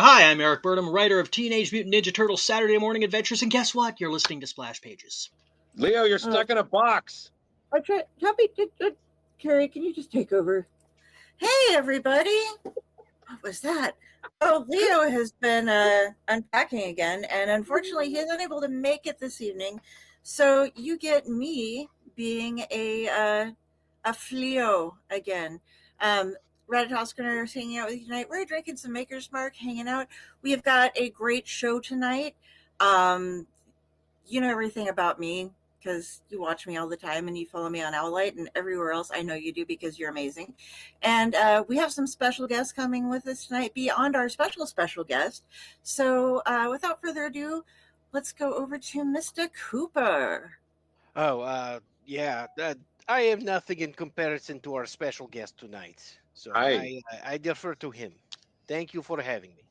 Hi, I'm Erik Burnham, writer of Teenage Mutant Ninja Turtles Saturday Morning Adventures, and guess what? You're listening to Splash Pages. Leo, you're stuck in a box. Carrie, can you just take over? Hey, everybody. What was that? Oh, Leo has been unpacking again, and unfortunately, he's unable to make it this evening. So you get me being a Fleo again. Reddit Hoskiner is hanging out with you tonight. We're drinking some Maker's Mark, hanging out. We have got a great show tonight. You know everything about me because you watch me all the time and you follow me on Owlite and everywhere else. I know you do because you're amazing. And we have some special guests coming with us tonight beyond our special guest. So without further ado, let's go over to Mr. Cooper. Yeah. I have nothing in comparison to our special guest tonight. So I defer to him. Thank you for having me.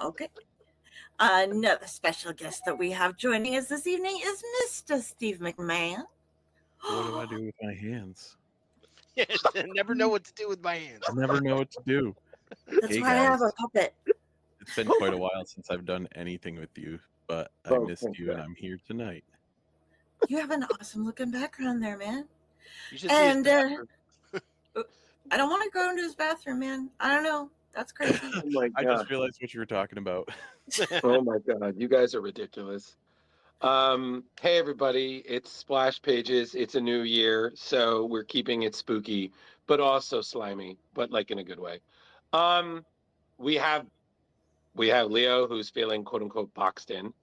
Okay. Another special guest that we have joining us this evening is Mr. Steve McMahon. What do I do with my hands? Yes, I never know what to do with my hands. I never know what to do. That's why I have a puppet. It's been quite a while since I've done anything with you, but I missed you and I'm here tonight. You have an awesome looking background there, man. You should and I don't want to go into his bathroom, man. I don't know. That's crazy. Oh my God. I just realized what you were talking about. Oh my God, you guys are ridiculous. Hey everybody, it's Splash Pages. It's a new year, so we're keeping it spooky, but also slimy, but like in a good way. We have Leo who's feeling quote unquote boxed in.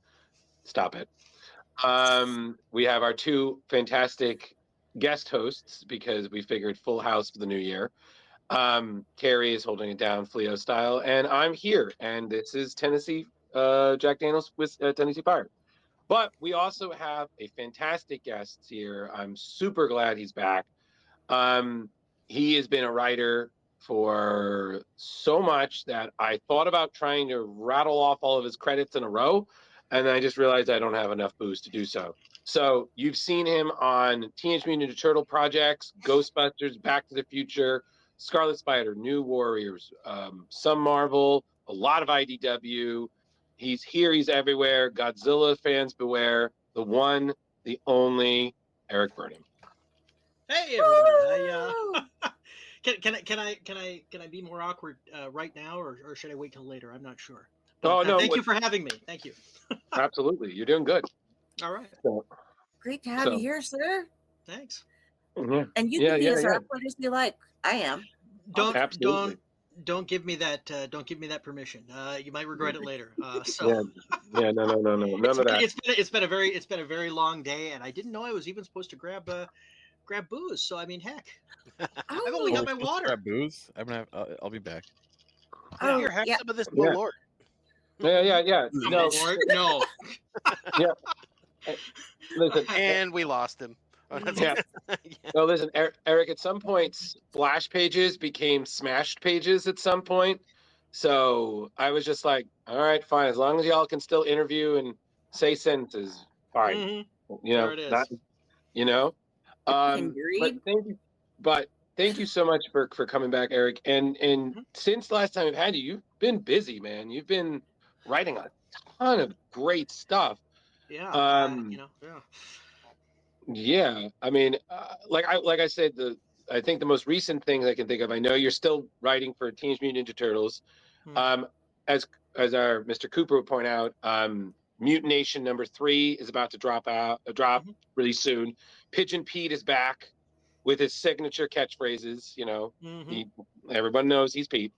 Stop it. We have our two fantastic guest hosts because we figured full house for the new year. Carrie is holding it down Fleo style, and I'm here, and this is Tennessee Jack Daniels with Tennessee Fire. But we also have a fantastic guest here. I'm super glad he's back. He has been a writer for so much that I thought about trying to rattle off all of his credits in a row, and then I just realized I don't have enough booze to do so. So you've seen him on Teenage Mutant Ninja Turtle projects, Ghostbusters, Back to the Future, Scarlet Spider, New Warriors, some Marvel, a lot of IDW. He's here, he's everywhere. Godzilla fans beware. The one, the only Erik Burnham. Hey everybody! Can I be more awkward right now, or should I wait till later? I'm not sure. But, no! Thank you for having me. Thank you. Absolutely, you're doing good. All right. So, Great to have you here, sir. Thanks. Yeah. And you can be as awkward as you like. I am. Don't give me that. Don't give me that permission. You might regret it later. No. None of that. It's been a very long day, and I didn't know I was even supposed to grab booze. So I mean, heck, I've only got my water. Grab booze. I'll be back. Oh, here, have some of this, my lord. Yeah. No, Lord, no. Yeah. Listen, and we lost him. Yeah. No, listen, Erik. At some point, Splash Pages became Smashed Pages. At some point, so I was just like, all right, fine. As long as y'all can still interview and say sentences, fine. Mm-hmm. You know, there it is. that, you know. But thank you so much for coming back, Erik. And since last time I've had you, you've been busy, man. You've been writing a ton of great stuff. Yeah. Yeah, I mean, like I said, I think the most recent things I can think of. I know you're still writing for Teenage Mutant Ninja Turtles. As our Mr. Cooper would point out, Mutant Nation #3 is about to drop really soon. Pigeon Pete is back with his signature catchphrases. You know, everyone knows he's Pete.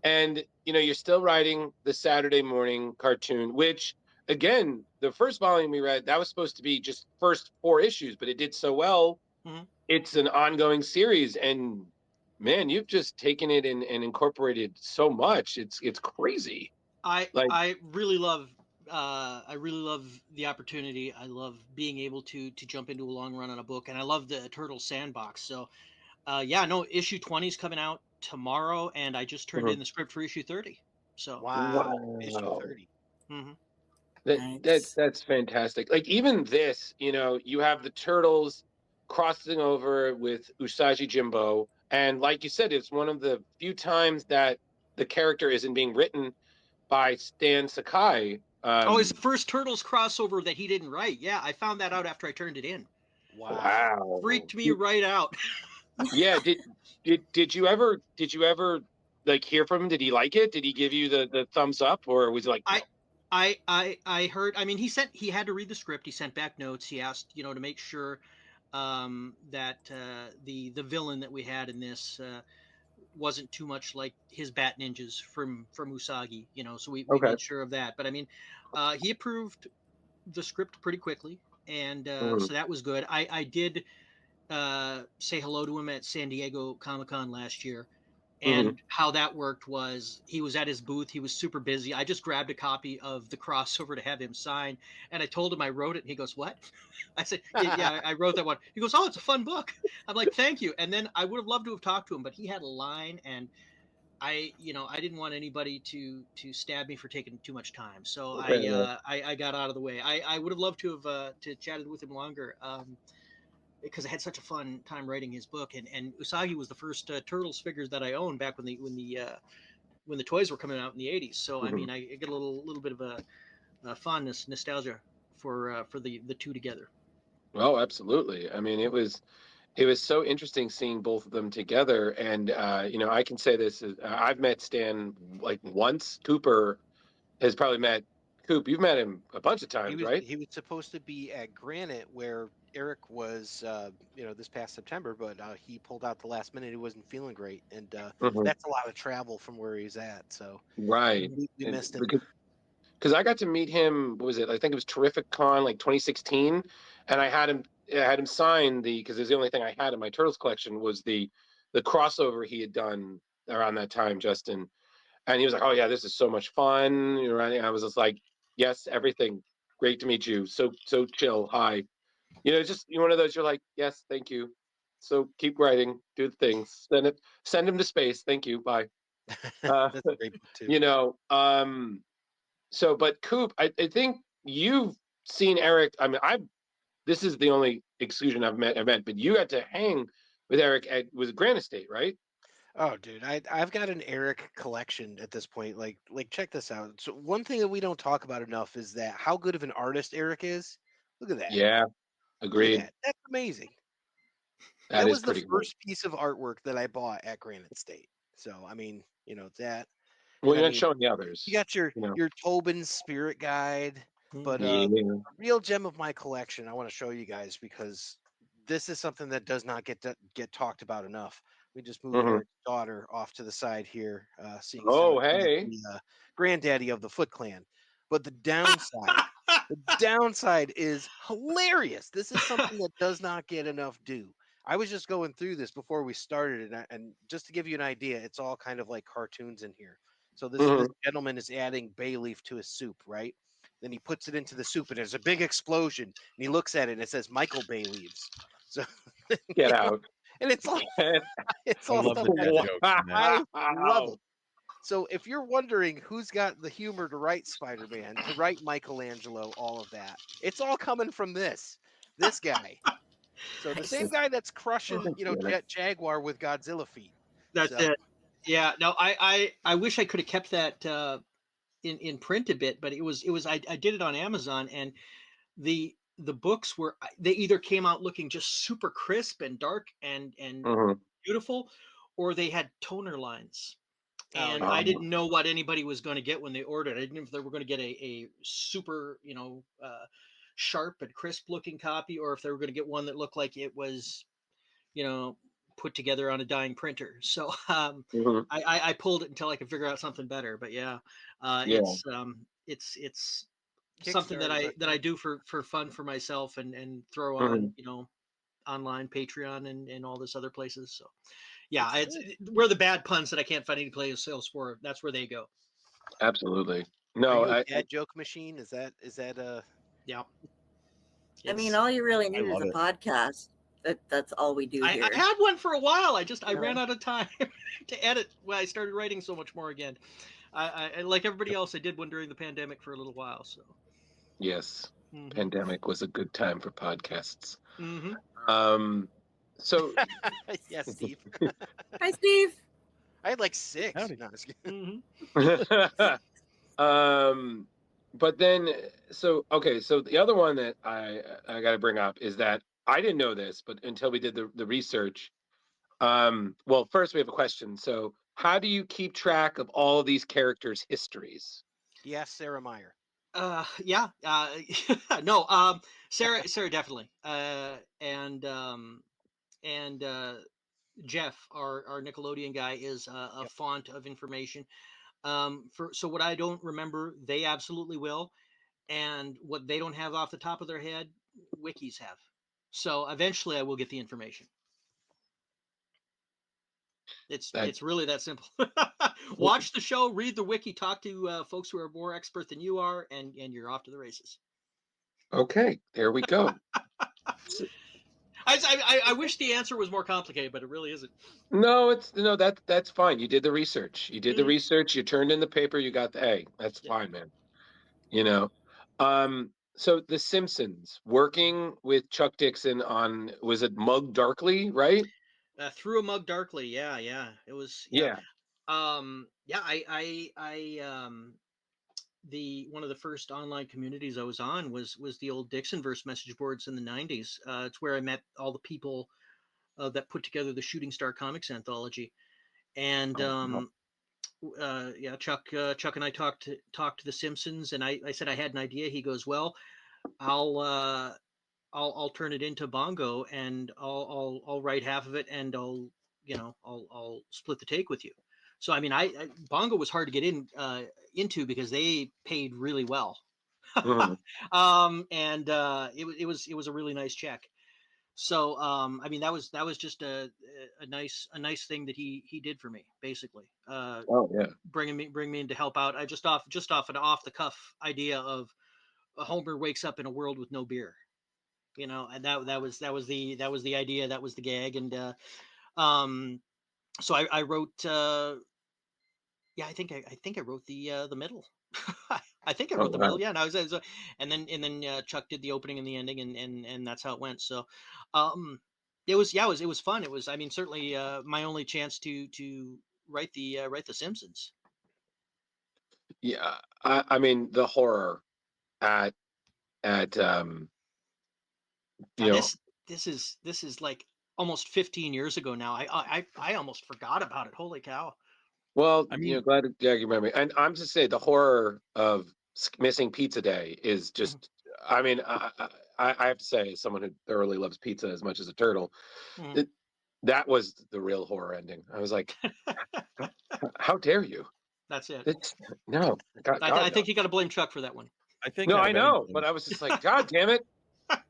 And you know, you're still writing the Saturday morning cartoon, which, again, the first volume we read, that was supposed to be just first 4 issues, but it did so well. It's an ongoing series, and man, you've just taken it and incorporated so much. It's crazy. I really love the opportunity. I love being able to jump into a long run on a book, and I love the Turtle Sandbox. So issue 20 is coming out tomorrow, and I just turned in the script for issue 30. So wow. Issue 30. That's fantastic. Like, even this, you know, you have the Turtles crossing over with Usagi Yojimbo, and like you said, it's one of the few times that the character isn't being written by Stan Sakai. It's the first Turtles crossover that he didn't write. Yeah, I found that out after I turned it in. Wow. Freaked me right out. Yeah. Did you ever like hear from him? Did he like it? Did he give you the thumbs up, or was he like? No? I heard. I mean, he had to read the script. He sent back notes. He asked, to make sure that the villain that we had in this wasn't too much like his Bat Ninjas from Usagi. So we made sure of that. But I mean, he approved the script pretty quickly, and so that was good. I did say hello to him at San Diego Comic-Con last year. And how that worked was he was at his booth. He was super busy. I just grabbed a copy of the crossover to have him sign. And I told him I wrote it. And he goes, "What?" I said, yeah, I wrote that one. He goes, "Oh, it's a fun book." I'm like, "Thank you." And then I would have loved to have talked to him, but he had a line. And I didn't want anybody to stab me for taking too much time. So I got out of the way. I would have loved to have to chatted with him longer. Because I had such a fun time writing his book, and Usagi was the first Turtles figures that I owned back when the toys were coming out in the '80s. So I mean, I get a little bit of a fondness, nostalgia for the two together. Oh, absolutely. I mean, it was so interesting seeing both of them together, and I can say this: I've met Stan like once. Cooper has probably met Coop. You've met him a bunch of times, right? He was supposed to be at Granite where Erik was, this past September, but he pulled out the last minute. He wasn't feeling great, and that's a lot of travel from where he's at. So right, we missed him. Because I got to meet him. What was it? I think it was Terrific Con, like 2016, and I had him sign because it was the only thing I had in my Turtles collection was the crossover he had done around that time, Justin. And he was like, "Oh yeah, this is so much fun." And I was just like, "Yes, everything. Great to meet you. So chill. Hi." Just one of those. You're like, "Yes, thank you." So keep writing, do the things, send him to space. Thank you. Bye. That's a great book too. So, but Coop, I think you've seen Erik. I mean, this is the only exclusion I've met, but you got to hang with Erik with Granite State, right? Oh, dude, I've got an Erik collection at this point. Like check this out. So one thing that we don't talk about enough is that how good of an artist Erik is. Look at that. Yeah, agreed. That. That's amazing. That was the pretty first piece of artwork that I bought at Granite State. So I mean, that. Well, you're not showing the others. You got your Tobin Spirit Guide, but a real gem of my collection I want to show you guys because this is something that does not get talked about enough. We just moved Erik's daughter off to the side here, seeing the granddaddy of the Foot Clan. But the downside is hilarious. This is something that does not get enough due. I was just going through this before we started, and just to give you an idea, it's all kind of like cartoons in here. So this gentleman is adding bay leaf to his soup, right? Then he puts it into the soup, and there's a big explosion. And he looks at it, and it says Michael Bay Leaves. So get out. And it's like it's all love the dad jokes. I love it. So if you're wondering who's got the humor to write Spider-Man, to write Michelangelo, all of that, it's all coming from this guy. So the same guy that's crushing, Jet Jaguar with Godzilla feet. That's it. Yeah. No, I wish I could have kept that in print a bit, but it was I did it on Amazon, and the books they either came out looking just super crisp and dark and beautiful, or they had toner lines. And I didn't know what anybody was going to get when they ordered. I didn't know if they were going to get a super, sharp and crisp looking copy, or if they were going to get one that looked like it was, put together on a dying printer. So I pulled it until I could figure out something better. But it's something that I do for fun for myself and throw on, online Patreon and all this other places. So yeah, it's where the bad puns that I can't find any place else for. That's where they go. Absolutely. No, dad joke machine. Is that yeah. I mean, all you really need is a podcast. That's all we do here. I had one for a while. I ran out of time to edit when I started writing so much more again. I like everybody else, I did one during the pandemic for a little while. So yes, pandemic was a good time for podcasts. Mm-hmm. So yes, Steve. Hi, Steve. I had like 6. Howdy. No, just kidding. But then, so okay, so the other one that I got to bring up is that I didn't know this, but until we did the research. Well, first we have a question. So, how do you keep track of all of these characters' histories? Yes, Sarah Meyer. Yeah. No. Sarah definitely. And Jeff, our Nickelodeon guy, is a Yep. font of information. So what I don't remember, they absolutely will, and what they don't have off the top of their head, wikis have. So eventually, I will get the information. It's really that simple. Watch the show, read the wiki, talk to folks who are more expert than you are, and you're off to the races. Okay, there we go. I wish the answer was more complicated, but it really isn't. No, that's fine. You did the research. You did the Mhm. research. You turned in the paper. You got the A. That's Yeah. fine, man. You know. So The Simpsons, working with Chuck Dixon on, was it Mug Darkly, right? Through a Mug Darkly, yeah, it was, Yeah. the one of the first online communities I was on was the old Dixonverse message boards in the 90s. It's where I met all the people that put together the Shooting Star Comics anthology. And Chuck and I talked to the Simpsons, and I said I had an idea. He goes, well, I'll turn it into Bongo, and I'll write half of it, and I'll split the take with you. So I mean, I Bongo was hard to get into because they paid really well. Mhm. And it was a really nice check. So I mean, that was just a nice thing that he did for me, basically. Oh yeah. Bring me in to help out. I just off an off the cuff idea of a Homer wakes up in a world with no beer, and that was the idea, that was the gag. And so I wrote, I think I wrote the middle. I think I Oh wrote the middle. wow. Yeah, and and then Chuck did the opening and the ending, and that's how it went. So it was fun. It was, I mean, certainly my only chance to write the Simpsons. Yeah. I mean, the horror at you Now know. this is like almost 15 years ago now. I almost forgot about it. Holy cow. Well, I mean, glad you remember. And I'm just saying, the horror of missing Pizza Day is Mhm. just. I mean, I have to say, as someone who thoroughly loves pizza as much as a turtle, Mhm. that was the real horror ending. I was like, how dare you? That's it. No, God, I no. think you got to blame Chuck for that one. I think No, out I of know, anything, but I was just like, God damn it! I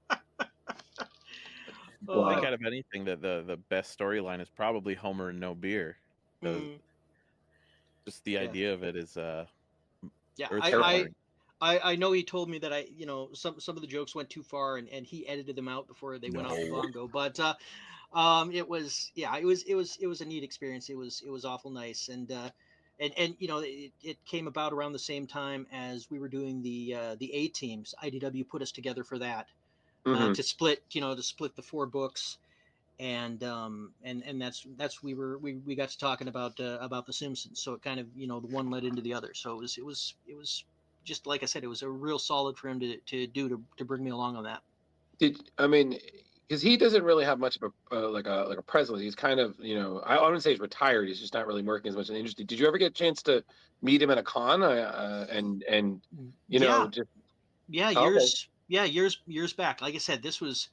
think Oh. out of anything that the best storyline is probably Homer and no beer. Mhm. Just the Yeah. idea of it is Yeah, earth Terrifying. shattering. I know he told me that some of the jokes went too far, and he edited them out before they went off the No. bongo. But it was, it was a neat experience. It was awful nice. And it came about around the same time as we were doing the A teams. IDW put us together for that, Mhm. to split the 4 books. And that's we got to talking about the Simpsons. So it kind of, the one led into the other. So it was just like I said, it was a real solid for him to bring me along on that. I mean, because he doesn't really have much of a like a presence. He's kind of, I wouldn't say he's retired. He's just not really working as much in the industry. Did you ever get a chance to meet him at a con? And Yeah, just yeah, okay. years back. Like I said, this was,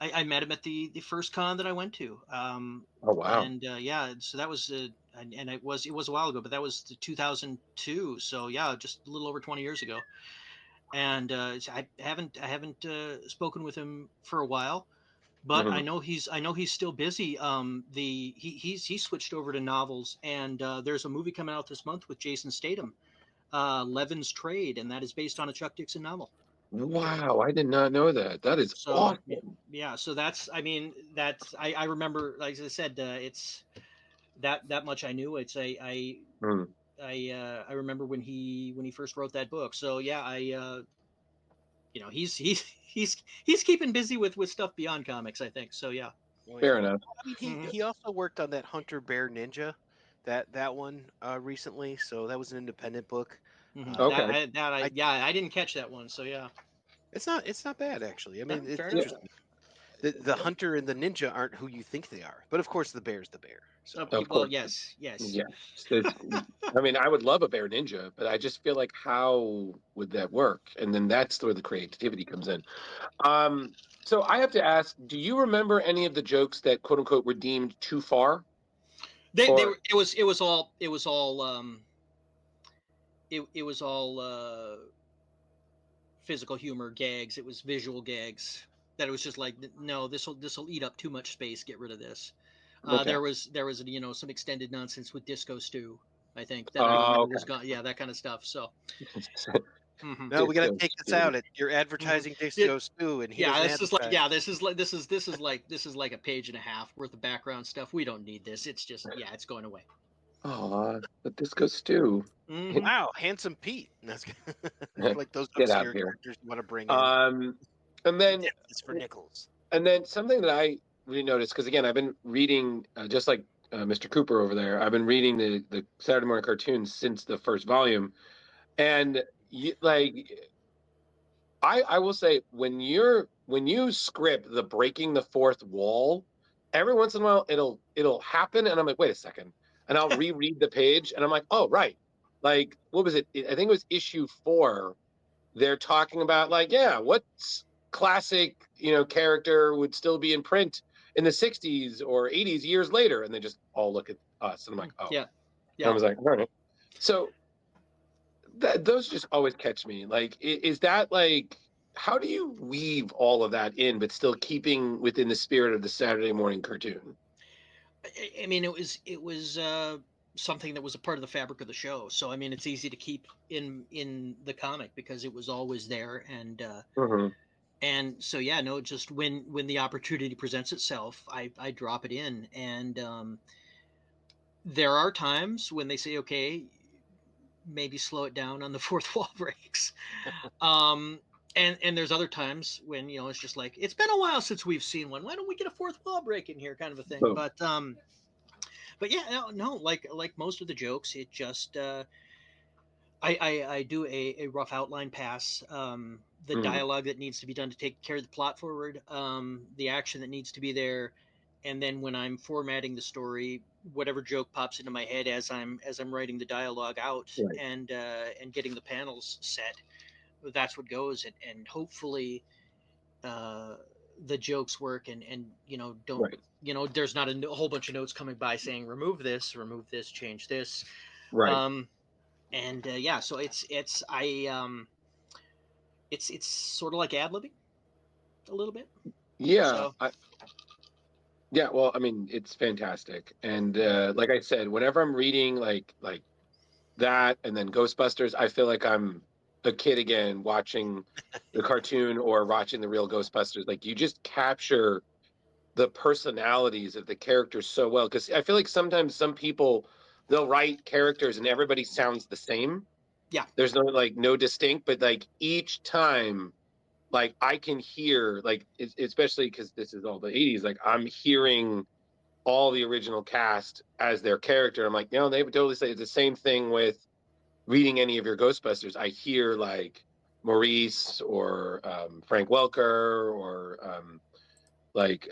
I met him at the first con that I went to. Oh wow. And so that was and it was a while ago, but that was the 2002. So yeah, just a little over 20 years ago. And I haven't spoken with him for a while, but Mhm. I know he's still busy. He switched over to novels, and there's a movie coming out this month with Jason Statham, Levin's Trade, and that is based on a Chuck Dixon novel. Wow, I did not know that. That is So awesome. yeah, so that's, I mean, I remember, like I said, it's that much I knew. It's Mhm. I remember when he first wrote that book. So yeah, he's keeping busy with stuff beyond comics, I think. So yeah. Oh, yeah. Fair Well, enough. I mean, Mhm. he also worked on that Hunter Bear Ninja that one recently, so that was an independent book. Okay. I didn't catch that one, so yeah. It's not bad actually. I mean, Fair it's enough. interesting. The hunter and the ninja aren't who you think they are, but of course the bear's the bear. So Of Well, course. yes. Yeah. I mean, I would love a bear ninja, but I just feel like how would that work? And then that's where the creativity comes in. So I have to ask, do you remember any of the jokes that quote unquote were deemed too far? They Or were. It was all. It was all physical humor gags. It was visual gags. That it was just like, no, this will eat up too much space. Get rid of this. okay. There was some extended nonsense with Disco Stew. I think that I Oh, remember okay. was gone. Yeah, that kind of stuff. So. no, we got to Disco take this Stew. out. You're advertising Disco Stew, and he doesn't This is like advertise. this is like a page and a half worth of background stuff. We don't need this. It's just it's going away. Oh, the Disco Stew. Mhm. Wow, Handsome Pete. That's like those Get out obscure here. characters you want to bring in. And then It's for nickels. something that I really noticed, because again, I've been reading just like Mr. Cooper over there. I've been reading the Saturday morning cartoons since the first volume, and I will say when you script the breaking the fourth wall, every once in a while it'll happen, and I'm like, wait a second, and I'll reread the page, and I'm like, oh right, like what was it? I think it was issue 4. They're talking about like, yeah, what's classic, character would still be in print in the 60s or 80s years later, and they just all look at us, and I'm like, oh, Yeah. and I was like, all right, so. Those just always catch me. Like, is that like, how do you weave all of that in, but still keeping within the spirit of the Saturday morning cartoon? I mean, it was something that was a part of the fabric of the show. So I mean, it's easy to keep in the comic because it was always there, and so yeah, no, just when the opportunity presents itself, I drop it in, and there are times when they say, okay, maybe slow it down on the fourth wall breaks. And there's other times when it's just like, it's been a while since we've seen one. Why don't we get a fourth wall break in here, kind of a thing. Boom. But yeah, no, like most of the jokes, it just I do a rough outline pass. The dialogue that needs to be done to take carry the plot forward, the action that needs to be there, and then when I'm formatting the story, whatever joke pops into my head as I'm writing the dialogue out, Right. and getting the panels set, that's what goes, and hopefully the jokes work, and don't Right. there's not a whole bunch of notes coming by saying remove this, change this. Right. And yeah, so it's sort of like ad-libbing a little bit. Yeah. So Yeah. Well, I mean, it's fantastic, and like I said, whenever I'm reading like that, and then Ghostbusters, I feel like I'm a kid again watching the cartoon or watching the real Ghostbusters. Like, you just capture the personalities of the characters so well, because I feel like sometimes some people, they'll write characters and everybody sounds the same. yeah, There's no distinct, but like each time, like I can hear, like especially because this is all the 80s, like I'm hearing all the original cast as their character. I'm like, no, they would totally say it's the same thing with reading any of your Ghostbusters. I hear like Maurice or Frank Welker or like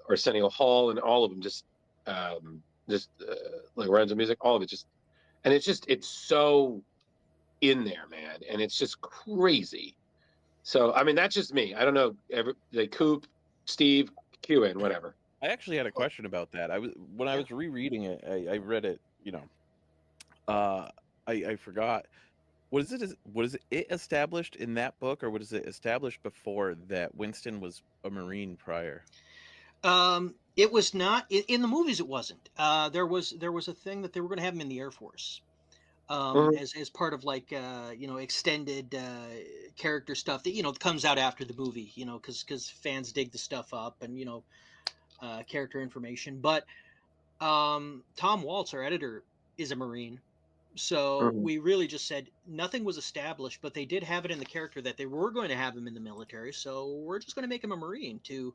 Arsenio Hall, and all of them just like Lorenzo Music, all of it just, and it's so in there, man, and it's just crazy. So I mean, that's just me. I don't know, like Coop, Steve, QN, whatever. I actually had a question about that. When I was rereading it, I read it. I forgot. Was it established in that book, or was it established before that Winston was a Marine prior? It was not in the movies. It wasn't. There was a thing that they were going to have him in the Air Force, as part of like extended character stuff that comes out after the movie. Because fans dig the stuff up, and character information. But Tom Waltz, our editor, is a Marine. So we really just said nothing was established, but they did have it in the character that they were going to have him in the military. So we're just going to make him a Marine to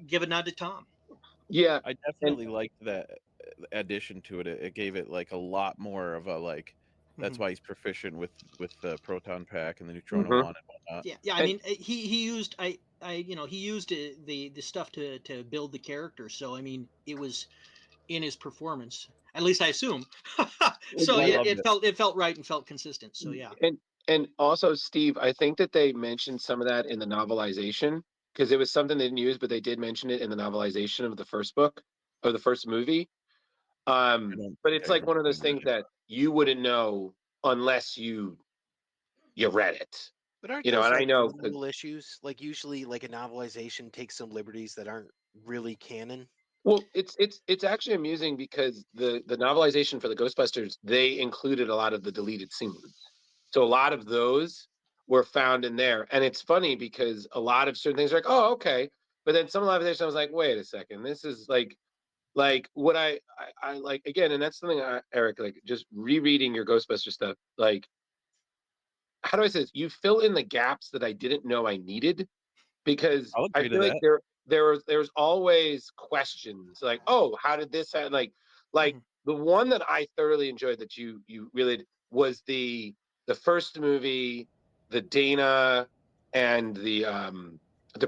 give a nod to Tom. Yeah, I definitely liked that. addition to it. It gave it like a lot more of a like. That's why he's proficient with the proton pack and the neutrona Mhm. wand and whatnot. Yeah. I mean, he used he used the stuff to build the character. So I mean, it was in his performance. At least I assume. So I loved it felt right and felt consistent. So yeah. And also, Steve, I think that they mentioned some of that in the novelization because it was something they didn't use, but they did mention it in the novelization of the first book or the first movie. I don't But think it's I like one of those remember things that you wouldn't know unless you read it. But aren't You know, those and I like know rule issues? Like usually, like a novelization takes some liberties that aren't really canon. well, it's actually amusing because the novelization for the Ghostbusters, they included a lot of the deleted scenes. So a lot of those were found in there. And it's funny because a lot of certain things are like, oh, okay. But then some novelization I was like, wait a second, this is like what I like again, and that's something Eric, like just rereading your Ghostbuster stuff, like how do I say this? You fill in the gaps that I didn't know I needed because I'll I agree to feel like that. there's always questions like, oh, how did this happen? Like the one that I thoroughly enjoyed that you really was the first movie, the Dana and the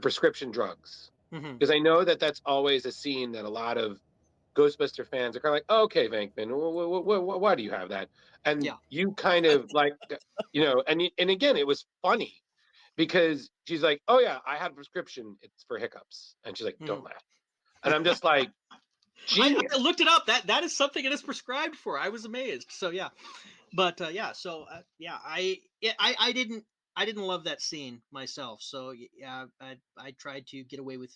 prescription drugs. Mhm. Because I know that that's always a scene that a lot of Ghostbuster fans are kind of like, oh, okay, Venkman, why do you have that? And Yeah. you kind of like, and again, it was funny because she's like, oh yeah, I had a prescription. It's for hiccups, and she's like, don't laugh. And I'm just like, genius. I looked it up. That is something it is prescribed for. I was amazed. So yeah, but yeah. So yeah, I didn't love that scene myself. So yeah, I tried to get away with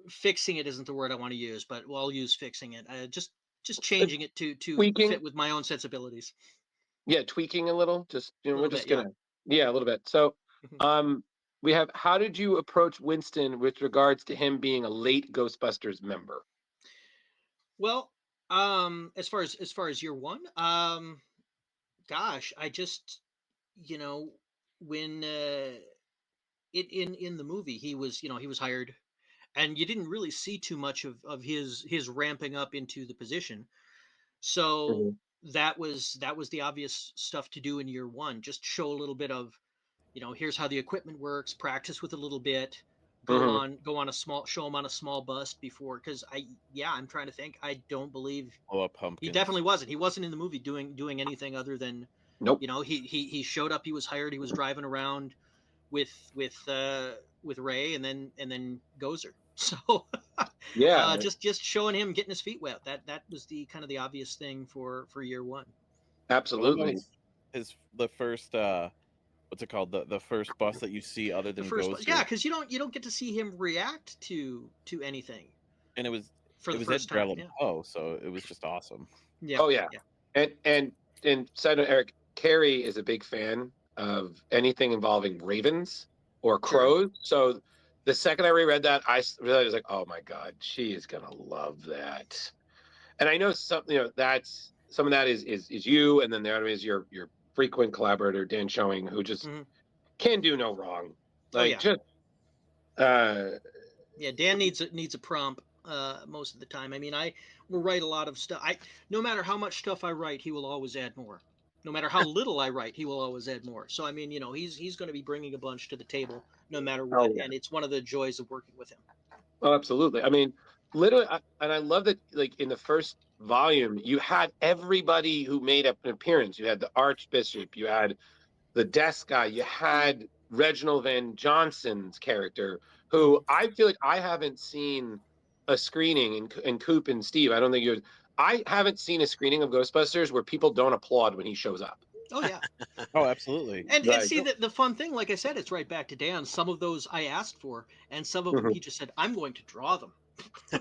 fixing it. Isn't the word I want to use, but well, I'll use fixing it. Just changing it to Tweaking, fit with my own sensibilities. yeah, tweaking a little. Just A we're little bit, just yeah. gonna, yeah, a little bit. So, um, we have. How did you approach Winston with regards to him being a late Ghostbusters member? Well, as far as year one, gosh, I just you know when in the movie he was he was hired, and you didn't really see too much of his ramping up into the position. So Mhm. that was the obvious stuff to do in year one. Just show a little bit of here's how the equipment works, practice with a little bit, Mhm. go on a small show him on a small bust before, because I'm trying to think. I don't believe Blow up he pumpkins. definitely wasn't. He wasn't in the movie doing anything other than Nope. he showed up. He was hired. He was driving around with Ray and then Gozer. So Yeah, just showing him getting his feet wet. That was the kind of the obvious thing for year one. What about absolutely. the first what's it called? The first bus that you see other The than first, yeah, Gozer. because you don't get to see him react to anything And for it the was first Edgar time. Allan Yeah, Poe, so it was just awesome. yeah, Oh yeah, yeah. and side note, Eric, Carrie is a big fan of anything involving ravens or Sure. crows. So the second I reread that, really was like, oh my god, she is gonna love that. And I know some, that's some of that is you, and then the other is your frequent collaborator Dan Schoening, who just Hmm. can do no wrong. Oh Like yeah, just uh yeah. Dan needs a prompt most of the time. I mean, I will write a lot of stuff. I No matter how much stuff I write, he will always add more. No matter how little I write, he will always add more. So I mean, he's going to be bringing a bunch to the table no matter what, oh yeah. and it's one of the joys of working with him. Oh, absolutely. I mean, literally, and I love that. Like in the first volume, you had everybody who made up an appearance. You had the Archbishop, you had the desk guy, you had Reginald Van Johnson's character, Hmm. who I feel like I haven't seen a screening, and Coop and Steve. I don't think you. I haven't seen a screening of Ghostbusters where people don't applaud when he shows up. Oh yeah. Oh, absolutely. And Like, see the fun thing, like I said, it's right back to Dan. Some of those I asked for, and some of them mhm, he just said, "I'm going to draw them."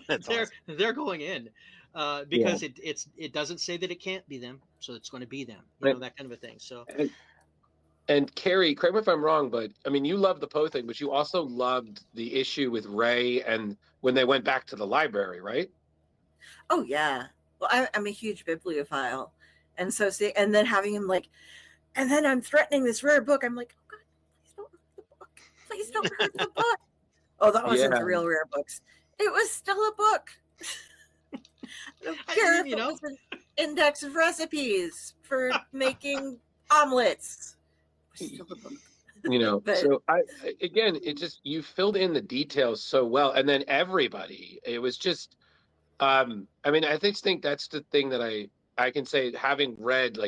That's awesome. They're going in, yeah. because it doesn't say that it can't be them, so it's going to be them. And, That kind of a thing. So and Carrie, correct me if I'm wrong, but I mean, you loved the Poe thing, but you also loved the issue with Ray and when they went back to the library, right? Oh yeah. Well, I'm a huge bibliophile, and so see, and then having him like, and then I'm threatening this rare book. I'm like, oh God, please don't hurt the book. Please don't hurt the book. Oh, that wasn't Yeah. the real rare books. It was still a book. I don't I care mean, if you it know. was an index of recipes for making omelets. Still a book. But So again, it just, you filled in the details so well, and then everybody, it was just, I mean, I think that's the thing that I can say, having read,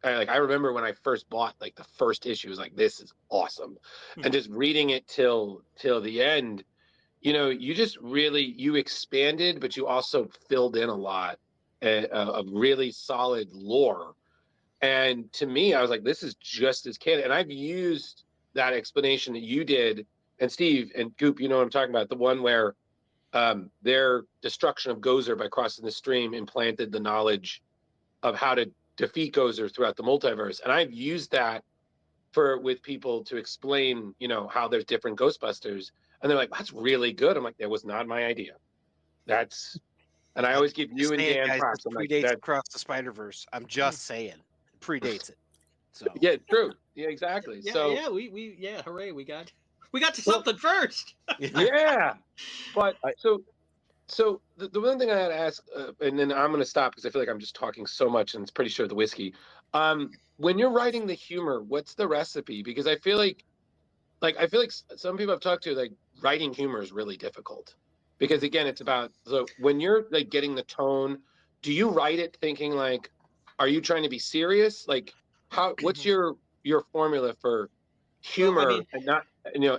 I remember when I first bought like the first issue, it was like, this is awesome, and just reading it till the end, you just really, you expanded, but you also filled in a lot of really solid lore. And to me, I was like, this is just as canon. And I've used that explanation that you did, and Steve and Goop, you know what I'm talking about, the one where their destruction of Gozer by crossing the stream implanted the knowledge of how to defeat Gozer throughout the multiverse. And I've used that with people to explain, how there's different Ghostbusters. And they're like, that's really good. I'm like, that was not my idea. And I always give you Just and saying, Dan guys, props. this I'm like, predates that, Across the Spider-Verse. I'm just saying. It predates it. So yeah, true. Yeah, exactly. Yeah, So, yeah, yeah, hooray, we got to well, something first. yeah. But I- so the one thing I had to ask, and then I'm going to stop because I feel like I'm just talking so much, and it's pretty sure the whiskey. When you're writing the humor, what's the recipe? Because I feel like some people I've talked to, like, writing humor is really difficult, because again, it's about, so when you're like getting the tone, do you write it thinking like, are you trying to be serious? Like, what's your formula for Well, I mean, humor, and not,